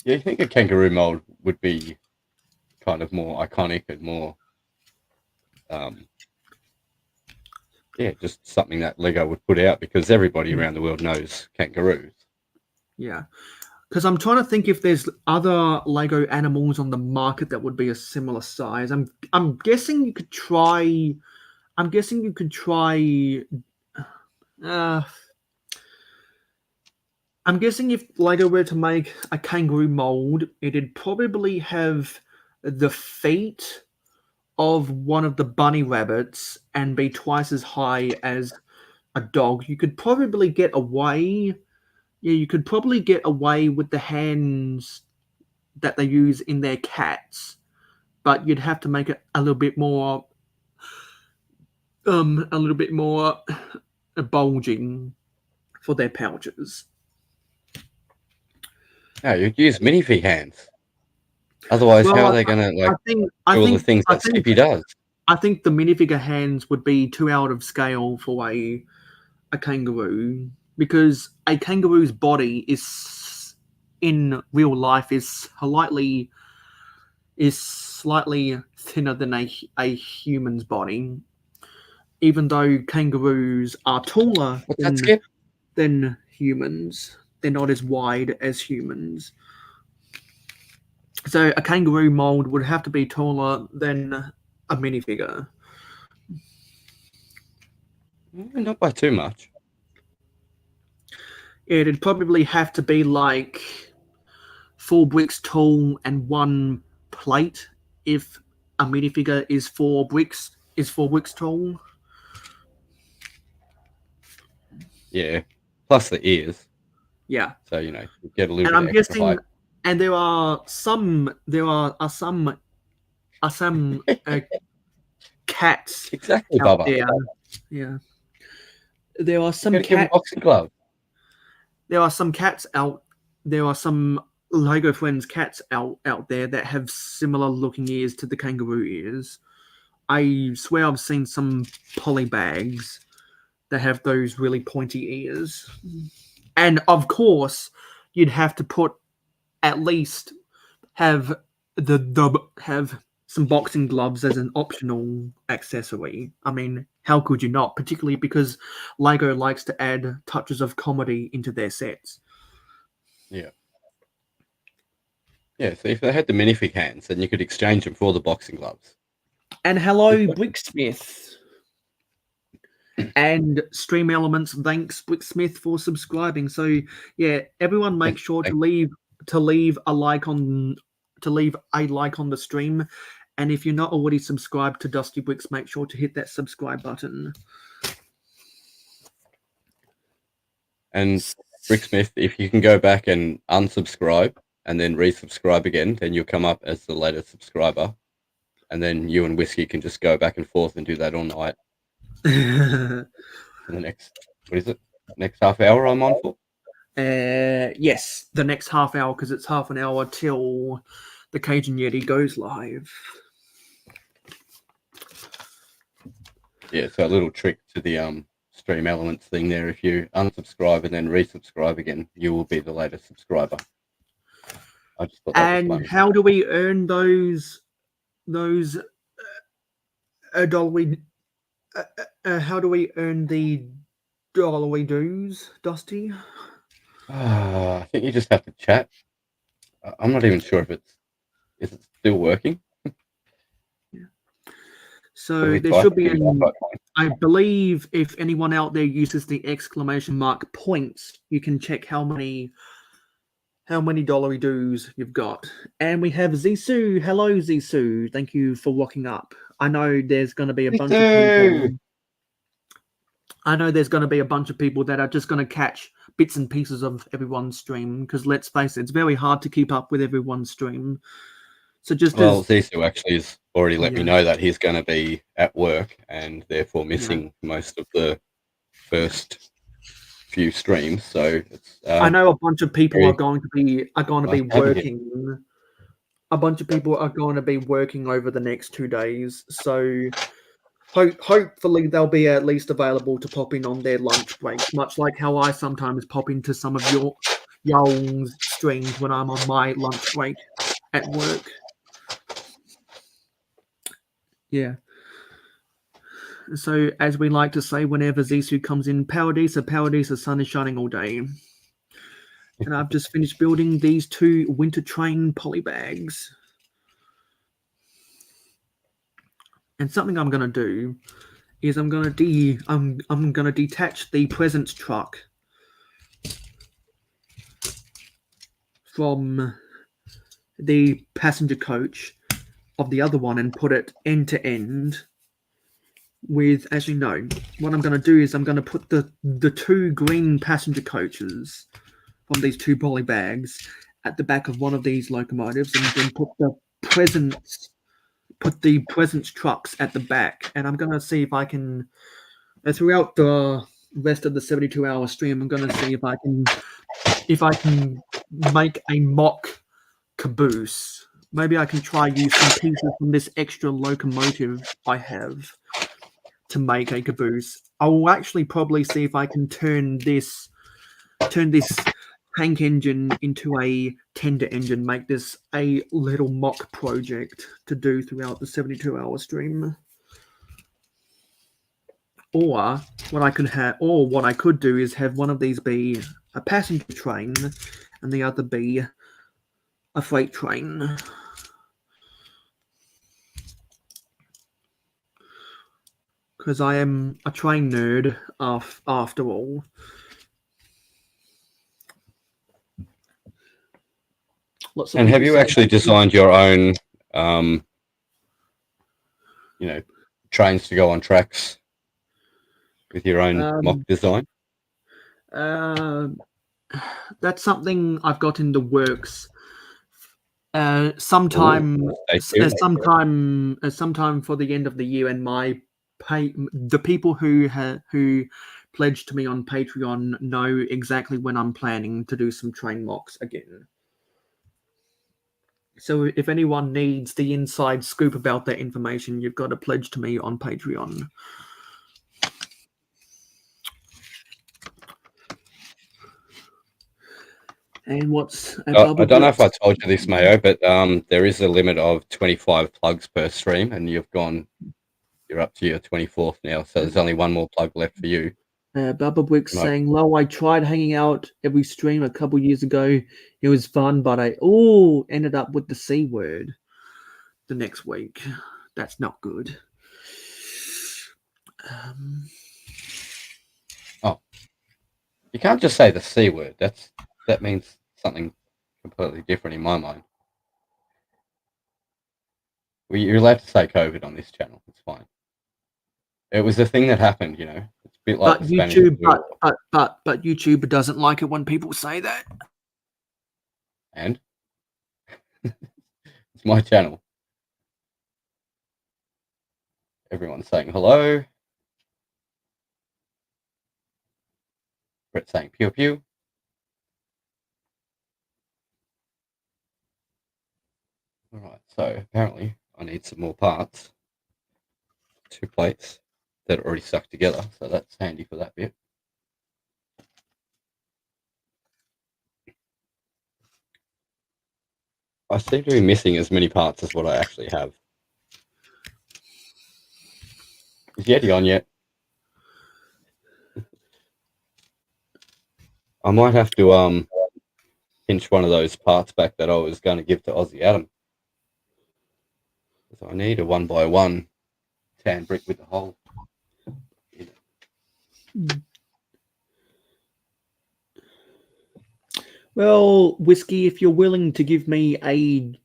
Yeah, you think a kangaroo mold would be kind of more iconic and more, just something that Lego would put out because everybody around the world knows kangaroos. Yeah, because I'm trying to think if there's other Lego animals on the market that would be a similar size. I'm guessing you could try. I'm guessing you could try. I'm guessing if Lego were to make a kangaroo mold, it'd probably have the feet of one of the bunny rabbits and be twice as high as a dog. You could probably get away. Yeah, you could probably get away with the hands that they use in their cats, but you'd have to make it a little bit more bulging for their pouches. No, you'd use minifig hands. Otherwise, how are they going to do all the things that Skippy does? I think the minifigure hands would be too out of scale for a kangaroo, because a kangaroo's body is, in real life, is slightly thinner than a human's body. Even though kangaroos are taller than humans, they're not as wide as humans. So a kangaroo mold would have to be taller than a minifigure. Not by too much. It'd probably have to be like 4 bricks tall and 1 plate if a minifigure is 4 bricks tall. Yeah, plus the ears. Yeah. So you get a little and bit I'm extra guessing, height. And there are some cats Exactly, out Bubba. there. Yeah. There are some Give him a cats. boxing glove. There are some cats out. There are some Lego Friends cats out there that have similar looking ears to the kangaroo ears. I swear I've seen some polybags that have those really pointy ears. And of course, you'd have to put at least have some boxing gloves as an optional accessory. I mean, how could you not? Particularly because Lego likes to add touches of comedy into their sets. Yeah. Yeah, so if they had the minifig hands, then you could exchange them for the boxing gloves. And hello, Bricksmith. And Stream Elements, thanks Bricksmith for subscribing. So yeah, everyone make sure to leave a like on the stream. And if you're not already subscribed to Dusty Bricks, make sure to hit that subscribe button. And Bricksmith, if you can go back and unsubscribe and then resubscribe again, then you'll come up as the latest subscriber. And then you and Whiskey can just go back and forth and do that all night. For the next half hour I'm on for? Yes, the next half hour, because it's half an hour till the Cajun Yeti goes live. Yeah, so a little trick to the Stream Elements thing there. If you unsubscribe and then resubscribe again, you will be the latest subscriber. I just thought that was funny. How do we earn those how do we earn the dollar dues, Dusty? I think you just have to chat. I'm not even sure if is it still working. Yeah. So there should be I believe if anyone out there uses the exclamation mark points, you can check how many dollar dues you've got. And we have Zissou. Hello, Zissou. Thank you for walking up. I know there's going to be a bunch of people. I know there's going to be a bunch of people that are just going to catch bits and pieces of everyone's stream, because let's face it, it's very hard to keep up with everyone's stream. So Zissou actually has already let me know that he's going to be at work and therefore missing most of the first few streams. So it's, I know a bunch of people are going to be working. A bunch of people are going to be working over the next 2 days. So hopefully they'll be at least available to pop in on their lunch break, much like how I sometimes pop into some of y'all's streams when I'm on my lunch break at work. Yeah. So as we like to say whenever Zissou comes in, Paradisa, sun is shining all day. And I've just finished building these 2 winter train polybags. And something I'm going to do is I'm going to detach the presents truck from the passenger coach of the other one and put it end to end with, as you know, what I'm going to do is I'm going to put the 2 green passenger coaches from these 2 polybags at the back of one of these locomotives and then put the presence trucks at the back. And I'm gonna see if I can throughout the rest of the 72-hour stream. I'm gonna see if I can make a mock caboose. Maybe I can try use some pieces from this extra locomotive I have to make a caboose. I will actually probably see if I can turn this tank engine into a tender engine, make this a little mock project to do throughout the 72-hour stream. Or what I could do is have one of these be a passenger train and the other be a freight train. Because I am a train nerd after all. And have you actually designed your own, trains to go on tracks with your own mock design? That's something I've got in the works. Sometime for the end of the year, and the people who pledged to me on Patreon know exactly when I'm planning to do some train mocks again. So if anyone needs the inside scoop about that information, you've got to pledge to me on Patreon. And what's I don't know if I told you this, Mayo, but there is a limit of 25 plugs per stream, and you're up to your 24th now, so there's only one more plug left for you. Bubba Brick saying, "Lo, I tried hanging out every stream a couple years ago. It was fun, but I ended up with the C word the next week. That's not good." You can't just say the C word. That means something completely different in my mind. You're allowed to say COVID on this channel. It's fine. It was a thing that happened, It's a bit like but YouTube, but YouTube doesn't like it when people say that. And it's my channel. Everyone's saying hello. Brett saying pew pew. All right, so apparently I need some more parts. 2 plates that are already stuck together, so that's handy for that bit. I seem to be missing as many parts as what I actually have. Is Yeti on yet? I might have to pinch one of those parts back that I was going to give to Aussie Adam. So I need a 1x1 tan brick with the hole. Well, Whiskey, if you're willing to give me a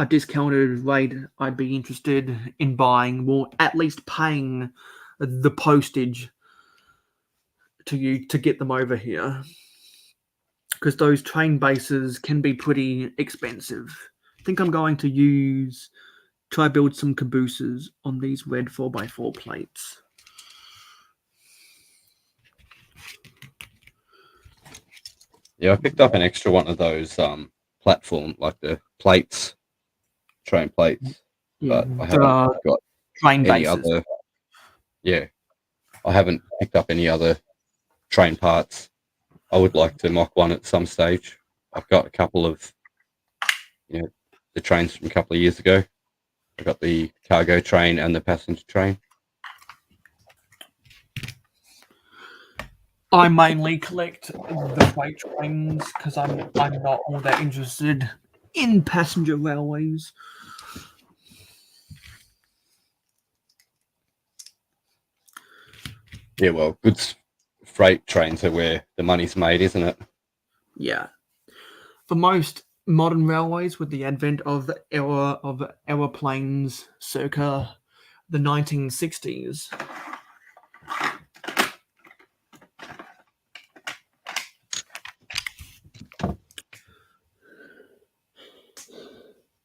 discounted rate, I'd be interested in buying, or at least paying the postage to you to get them over here. Because those train bases can be pretty expensive. I think I'm going to try build some cabooses on these red 4x4 plates. Yeah, I picked up an extra one of those platform, like the plates, train plates. Yeah, but I haven't got train any bases. other. Yeah, I haven't picked up any other train parts. I would like to mock one at some stage. I've got a couple of, the trains from a couple of years ago. I've got the cargo train and the passenger train. I mainly collect the freight trains because I'm not all that interested in passenger railways. Yeah, well, goods freight trains are where the money's made, isn't it? Yeah. For most modern railways, with the advent of the era of aeroplanes circa the 1960s,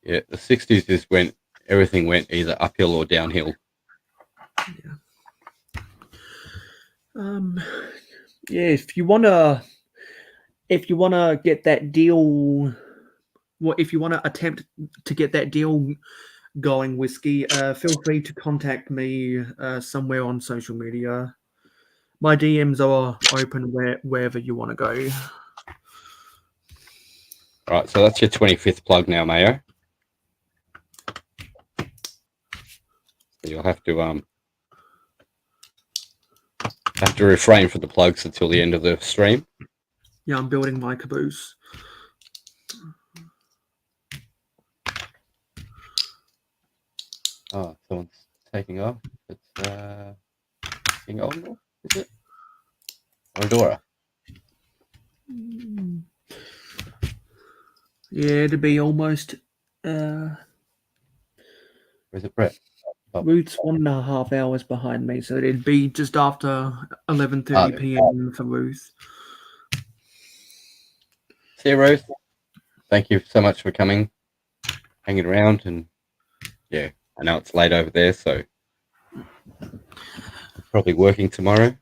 Yeah, the 60s is when everything went either uphill or downhill. Yeah, if you wanna get that deal, well, if you wanna attempt to get that deal going, Whiskey, feel free to contact me somewhere on social media. My DMs are open wherever you want to go. All right, so that's your 25th plug now, Mayo. So you'll have to refrain from the plugs until the end of the stream. Yeah, I'm building my caboose. Oh, someone's taking off. It's King Oldmore, is it? Or Adora? Yeah, to be almost Or is it Brett? Oh. Ruth's 1.5 hours behind me, so it'd be just after 11:30 there. p.m. for Ruth. See you, Ruth. Thank you so much for coming, hanging around, and yeah, I know it's late over there, so probably working tomorrow.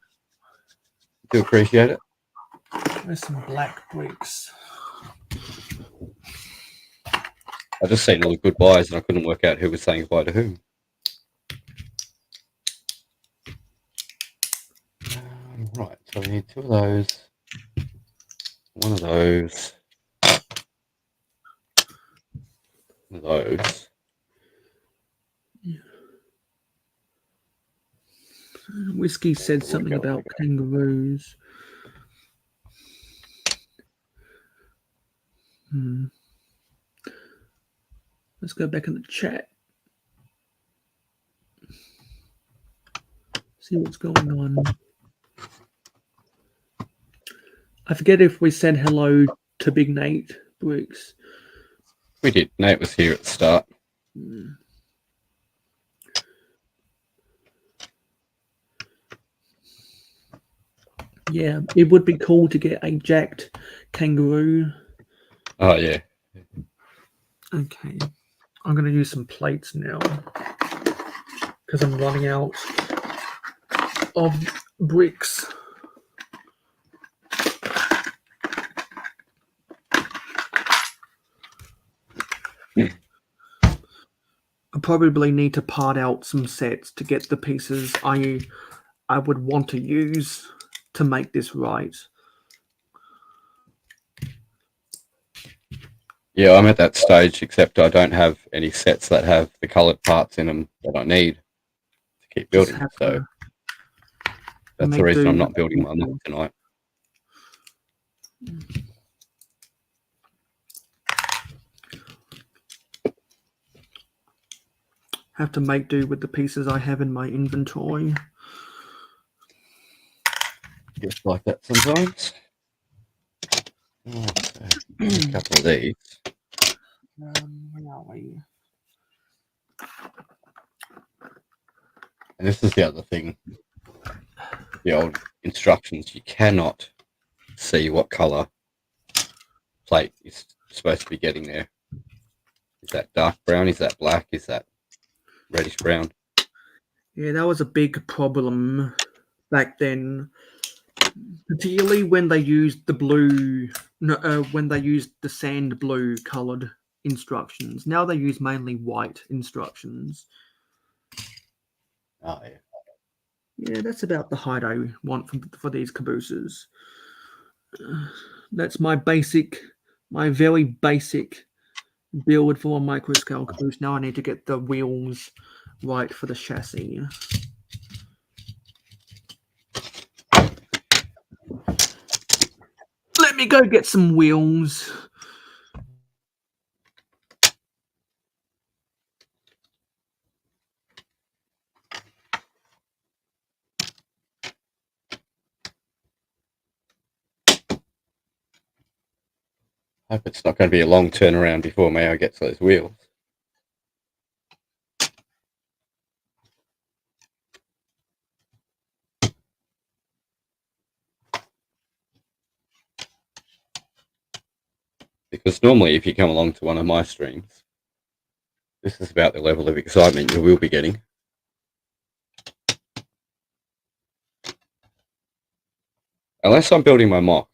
Do appreciate it. There's some black bricks. I just seen all the goodbyes and I couldn't work out who was saying goodbye to whom. Right, so we need 2 of those, 1 of those, 1 of those. Whiskey said something about kangaroos. Let's go back in the chat. See what's going on. I forget if we said hello to Big Nate Briggs. We did. Nate was here at the start. Yeah, it would be cool to get a jacked kangaroo. Oh, yeah. Okay, I'm going to use some plates now because I'm running out of bricks. I probably need to part out some sets to get the pieces I would want to use to make this right. Yeah, I'm at that stage, except I don't have any sets that have the coloured parts in them that I need to keep building. So that's the reason I'm not building my mock tonight. Have to make do with the pieces I have in my inventory. Just like that sometimes. Okay. A couple of these. Where are we? And this is the other thing. The old instructions, you cannot see what colour plate is supposed to be getting there. Is that dark brown? Is that black? Is that reddish brown? Yeah, that was a big problem back then, particularly when they used the blue, when they used the sand blue coloured instructions. Now they use mainly white instructions. Oh, yeah. Yeah, that's about the height I want for these cabooses. That's my very basic build for a microscale caboose. Now I need to get the wheels right for the chassis. Let me go get some wheels. Hope it's not going to be a long turnaround before Mayo gets those wheels. Because normally if you come along to one of my streams, This is about the level of excitement you will be getting. Unless I'm building my mock,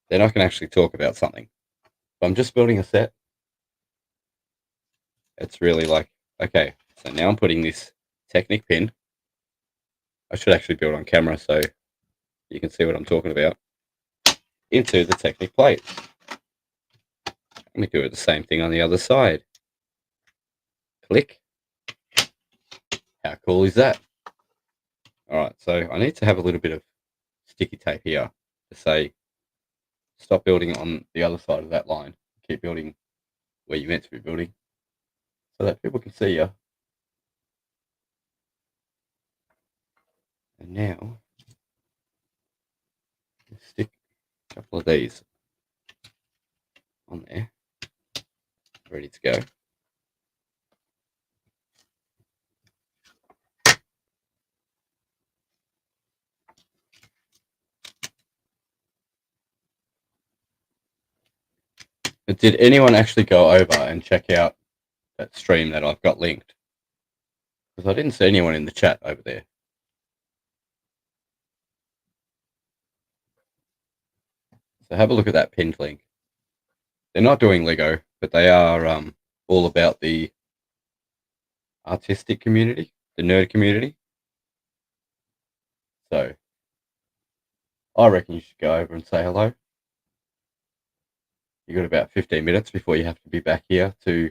then I can actually talk about something. If I'm just building a set, it's really like, okay, so now I'm putting this Technic pin. I should actually build on camera so you can see what I'm talking about, into the Technic plate. Let me do it the same thing on the other side. Click. How cool is that? Alright, so I need to have a little bit of sticky tape here to say stop building on the other side of that line. Keep building where you're meant to be building so that people can see you. And now, stick a couple of these on there, ready to go. But did anyone actually go over and check out that stream that I've got linked? Because I didn't see anyone in the chat over there. So have a look at that pinned link. They're not doing Lego, but they are all about the artistic community, the nerd community. So I reckon you should go over and say hello. You've got about 15 minutes before you have to be back here to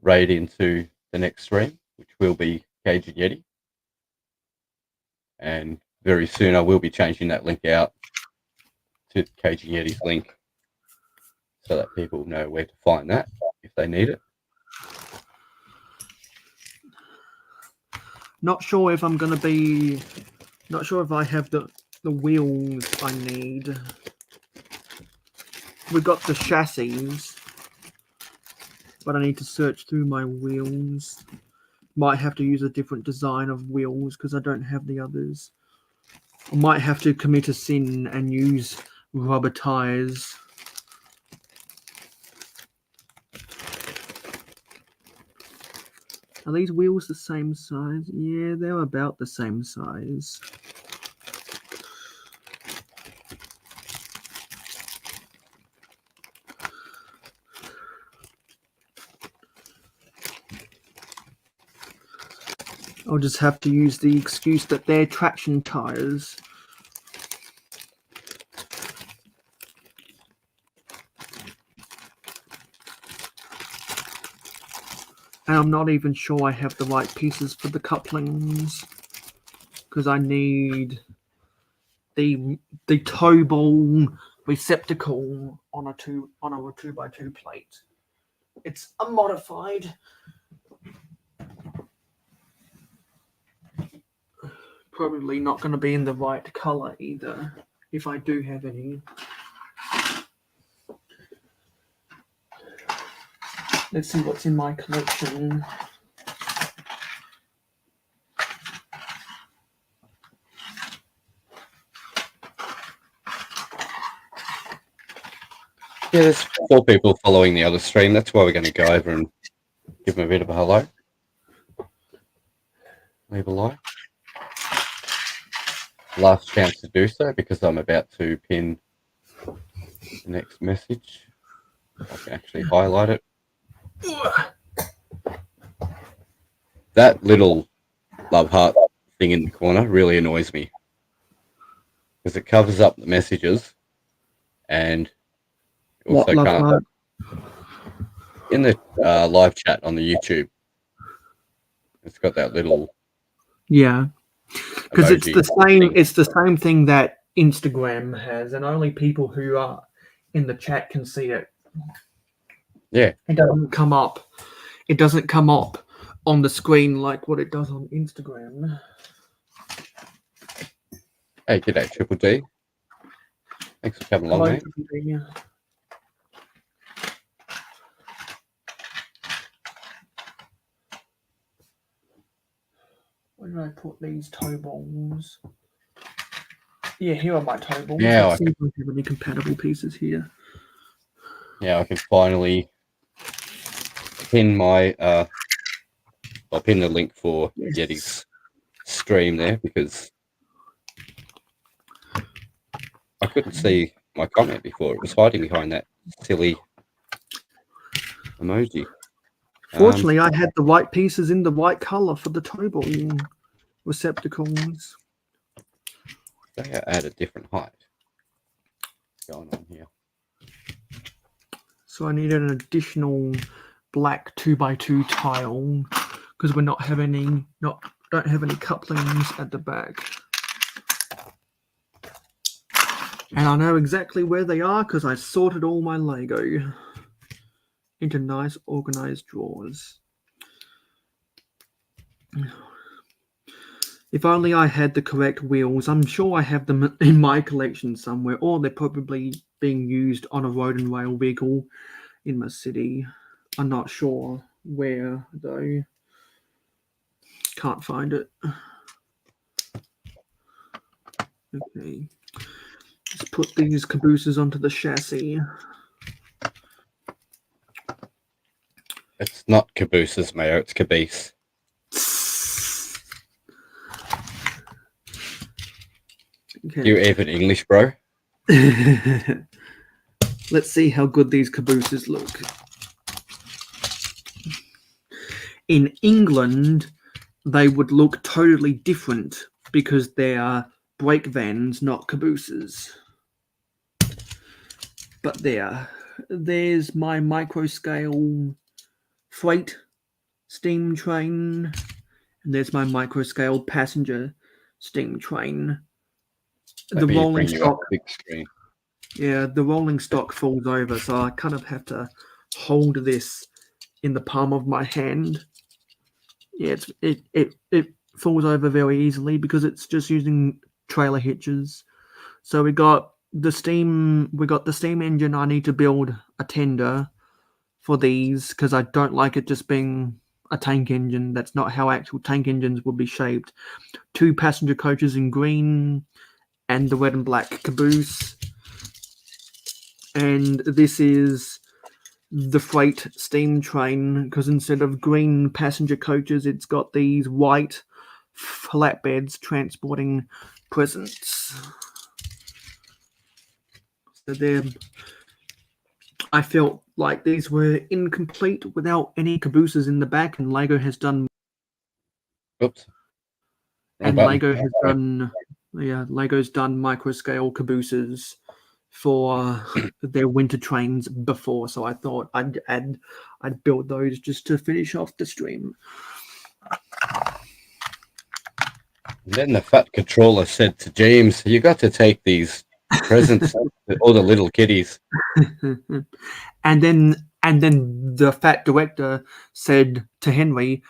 raid into the next stream, which will be Cage and Yeti. And very soon I will be changing that link out to Cage and Yeti's link so that people know where to find that if they need it. Not sure if I'm going to be... Not sure if I have the wheels I need. We've got the chassis, but I need to search through my wheels. Might have to use a different design of wheels because I don't have the others. I might have to commit a sin and use rubber tires. Are these wheels the same size? Yeah, they're about the same size. I'll just have to use the excuse that they're traction tires. And I'm not even sure I have the right pieces for the couplings because I need the toe ball receptacle on a 2x2 plate. It's a modified. Probably not going to be in the right color either, if I do have any. Let's see what's in my collection. Yeah, there's 4 people following the other stream. That's why we're going to go over and give them a bit of a hello. Leave a like. Last chance to do so because I'm about to pin the next message. I can actually highlight it. That little love heart thing in the corner really annoys me because it covers up the messages and also What love can't heart? in the live chat on the YouTube. It's got that little because it's emoji the same. thing. It's the same thing that Instagram has, and only people who are in the chat can see it. Yeah, it doesn't come up. It doesn't come up on the screen like what it does on Instagram. Hey, g'day, Triple D. Thanks for coming along, mate. Where did I put these toe balls? Yeah, here are my toe balls. Yeah, Let's see if I have any compatible pieces here. Yeah, I can finally pin my I'll pin the link for Yes. Yeti's stream there because I couldn't see my comment before. It was hiding behind that silly emoji. Fortunately, I had the right pieces in the right color for the tow ball receptacles. They are at a different height. What's going on here? So I need an additional black 2x2 tile because we're don't have any couplings at the back. And I know exactly where they are because I sorted all my Lego into nice organized drawers. If only I had the correct wheels. I'm sure I have them in my collection somewhere, or they're probably being used on a road and rail vehicle in my city. I'm not sure where, though. Can't find it. Okay. Let's put these cabooses onto the chassis. It's not cabooses, Mayo. It's caboose. Okay. You even English, bro? Let's see how good these cabooses look. In England, they would look totally different because they are brake vans, not cabooses. But there's my micro scale freight steam train, and there's my micro scale passenger steam train. The Maybe rolling bring you up stock, big screen. yeah, the rolling stock falls over, so I kind of have to hold this in the palm of my hand. Yeah, it falls over very easily because it's just using trailer hitches. So we got the steam engine. I need to build a tender for these because I don't like it just being a tank engine. That's not how actual tank engines would be shaped. 2 passenger coaches in green and the red and black caboose. And this is the freight steam train because instead of green passenger coaches, it's got these white flatbeds transporting presents. So I felt like these were incomplete without any cabooses in the back, and Lego has done. Oops. And Lego's done micro scale cabooses for their winter trains before, so I thought I'd build those just to finish off the stream. And then the fat controller said to James, "You got to take these presents to all the little kiddies." and then the fat director said to Henry,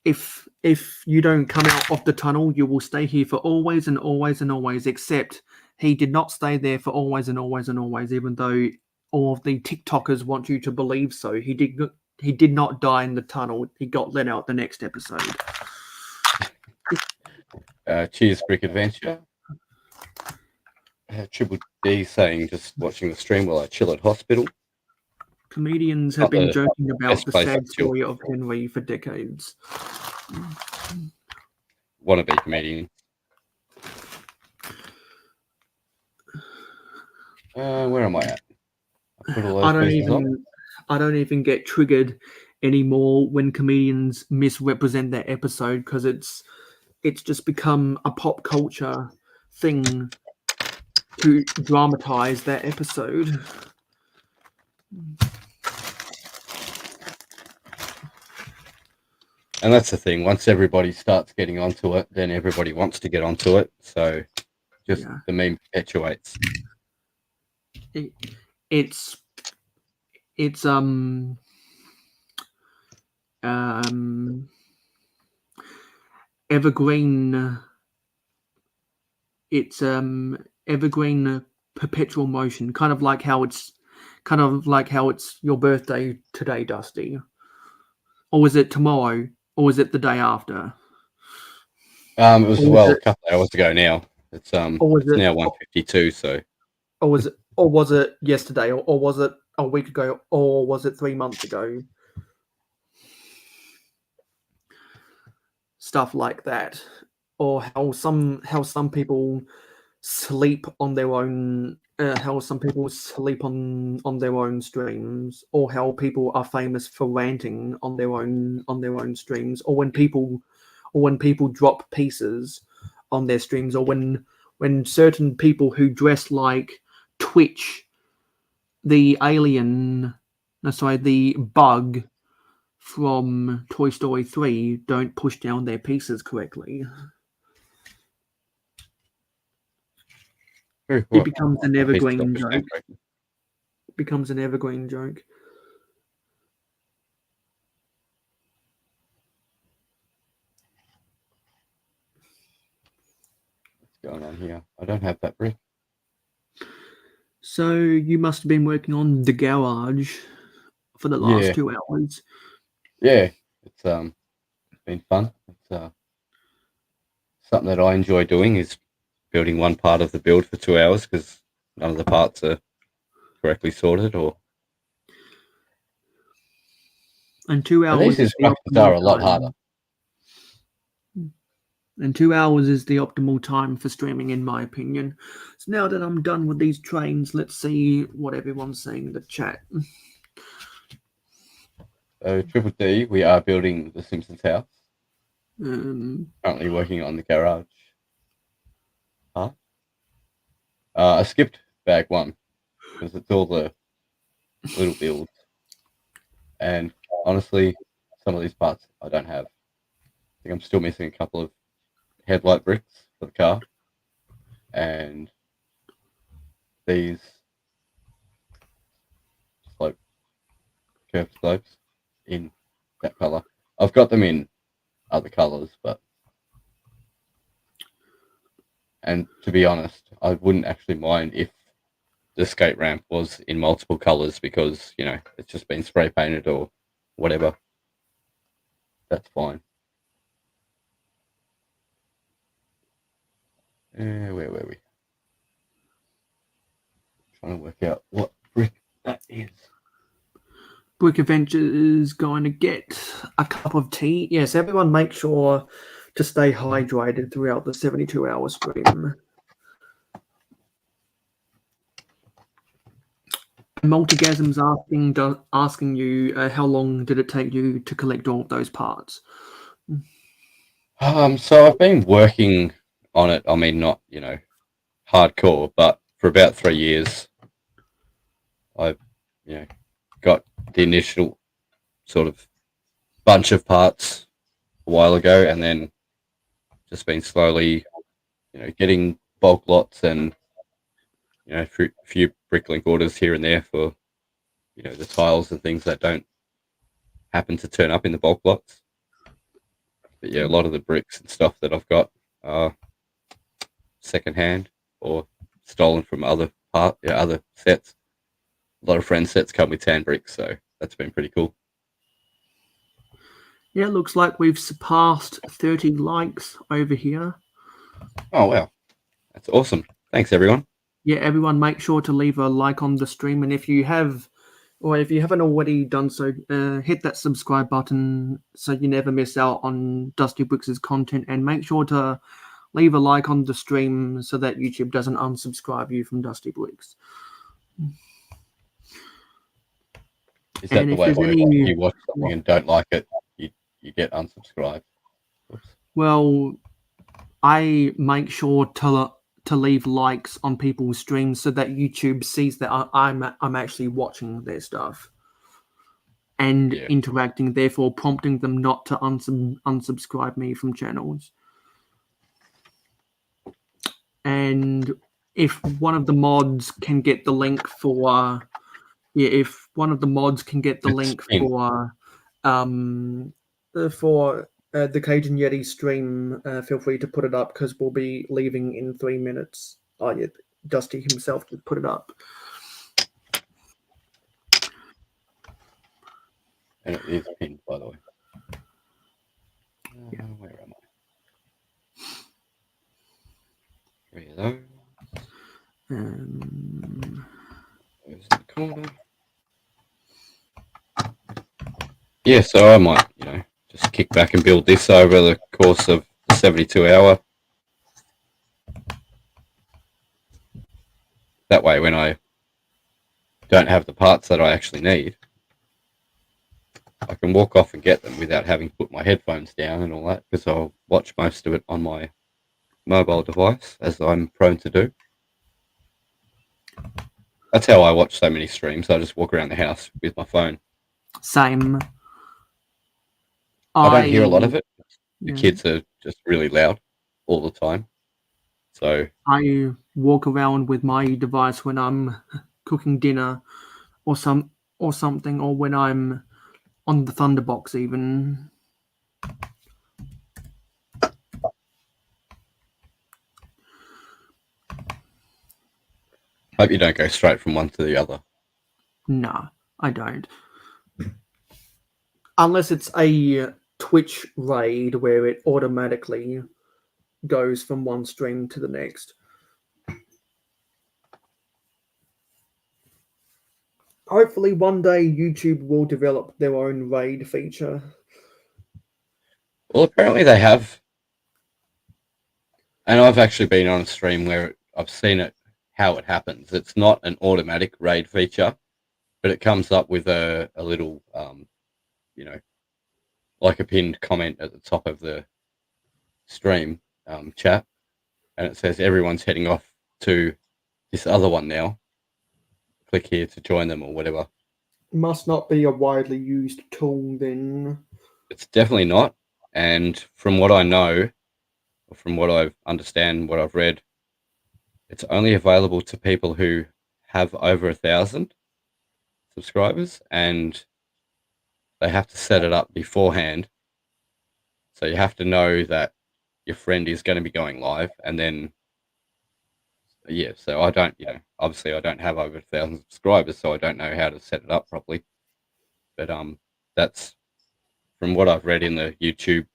if you don't come out of the tunnel, you will stay here for always and always and always. Except he did not stay there for always and always and always, even though all of the TikTokers want you to believe so. He did not die in the tunnel. He got let out the next episode. Cheers, Brick Adventure. Triple D saying, just watching the stream while I chill at hospital. Comedians have been joking about the sad to chill. story of Henry for decades. Wannabe comedian. Where am I at? I put all those pieces on. I don't even get triggered anymore when comedians misrepresent their episode because it's just become a pop culture thing to dramatize that episode. And that's the thing. Once everybody starts getting onto it, then everybody wants to get onto it. So just the meme perpetuates. It's evergreen. It's evergreen perpetual motion, kind of like how it's your birthday today, Dusty. Or is it tomorrow? Or is it the day after? It was a couple of hours ago now. It's now 1:52, so. Or was it yesterday, or was it a week ago, or was it 3 months ago? Stuff like that, or how some people sleep on their own. How some people sleep on their own streams, or how people are famous for ranting on their own streams, or when people drop pieces on their streams, or when certain people who dress like Twitch, the alien, no, sorry, the bug from Toy Story 3 don't push down their pieces correctly. Very It cool. becomes an My piece evergreen don't push down joke. correctly. Becomes an evergreen joke. What's going on here? I don't have that brick. So you must have been working on the garage for the last Yeah. 2 hours. Yeah. It's been fun. It's something that I enjoy doing is building one part of the build for 2 hours because none of the parts are correctly sorted or. And 2 And these hours is the instructions are a optimal lot harder. time. And 2 hours is the optimal time for streaming, in my opinion. So now that I'm done with these trains, let's see what everyone's saying in the chat. So Triple D, we are building the Simpsons house. Currently working on the garage part. I skipped bag 1 because it's all the little builds. And honestly, some of these parts I don't have. I think I'm still missing a couple of headlight bricks for the car. And these slope curved slopes in that color. I've got them in other colors, and to be honest, I wouldn't actually mind if the skate ramp was in multiple colors because, it's just been spray painted or whatever. That's fine. Where were we? Trying to work out what brick that is. Brick Adventure is going to get a cup of tea. Yes, everyone make sure to stay hydrated throughout the 72-hour stream. Multigasm's asking you how long did it take you to collect all of those parts? So I've been working on it. I mean, not hardcore, but for about 3 years, I've got the initial sort of bunch of parts a while ago, and then just been slowly, getting bulk lots and a few bricklink orders here and there for the tiles and things that don't happen to turn up in the bulk lots. But yeah, a lot of the bricks and stuff that I've got are secondhand or stolen from other sets. A lot of friend sets come with tan bricks, so that's been pretty cool. Yeah, it looks like we've surpassed 30 likes over here. Oh wow, that's awesome! Thanks everyone. Yeah, everyone, make sure to leave a like on the stream, and if you haven't already done so, hit that subscribe button so you never miss out on Dusty Bricks' content, and make sure to leave a like on the stream so that YouTube doesn't unsubscribe you from Dusty Bricks. Is that the way it works? If you watch something and don't like it, you get unsubscribed? Oops. Well, I make sure to leave likes on people's streams so that YouTube sees that I'm actually watching their stuff and interacting, therefore prompting them not to unsubscribe me from channels. And if one of the mods can get the link for the Cajun Yeti stream, feel free to put it up because we'll be leaving in 3 minutes. Oh yeah, Dusty himself just put it up. And it is pinned, by the way. Yeah. Where am I? 3 of those. There's the corner. Yeah, so I might, just kick back and build this over the course of the 72-hour. That way, when I don't have the parts that I actually need, I can walk off and get them without having to put my headphones down and all that, because I'll watch most of it on my mobile device, as I'm prone to do. That's how I watch so many streams. I just walk around the house with my phone. Same. I don't hear a lot of it. The Yeah. kids are just really loud all the time. So I walk around with my device when I'm cooking dinner or something, or when I'm on the Thunderbox even. hope you don't go straight from one to the other. Nah, I don't. Unless it's a Twitch raid where it automatically goes from one stream to the next. Hopefully one day YouTube will develop their own raid feature. Well, apparently they have. And I've actually been on a stream where I've seen it, how it happens. It's not an automatic raid feature, but it comes up with a little, like a pinned comment at the top of the stream chat. And it says everyone's heading off to this other one now. Click here to join them or whatever. Must not be a widely used tool then. It's definitely not. And from what I know, or from what I understand, what I've read, it's only available to people who have over 1,000 subscribers, and they have to set it up beforehand. So you have to know that your friend is going to be going live, and then so I don't, obviously I don't have over 1,000 subscribers, so I don't know how to set it up properly. But that's from what I've read in the YouTube,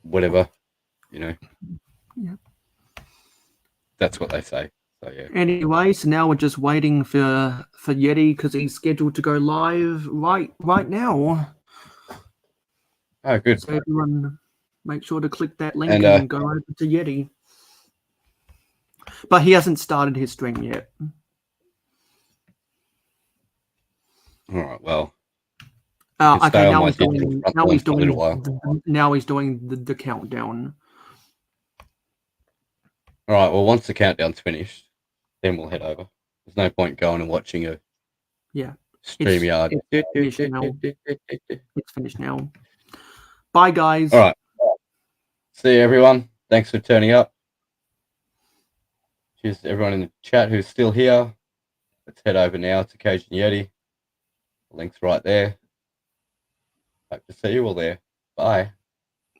whatever, Yeah. That's what they say. So yeah. Anyway, so now we're just waiting for Yeti because he's scheduled to go live right now. Oh, good. So everyone, make sure to click that link and go over to Yeti. But he hasn't started his stream yet. All right. Well. Okay. Now he's doing the countdown. All right. Well, once the countdown's finished, then we'll head over. There's no point going and watching a StreamYard. It's finished now. Bye, guys. All right. See you, everyone. Thanks for turning up. Cheers to everyone in the chat who's still here. Let's head over now to Cajun Yeti. The link's right there. Hope to see you all there. Bye.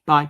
Bye.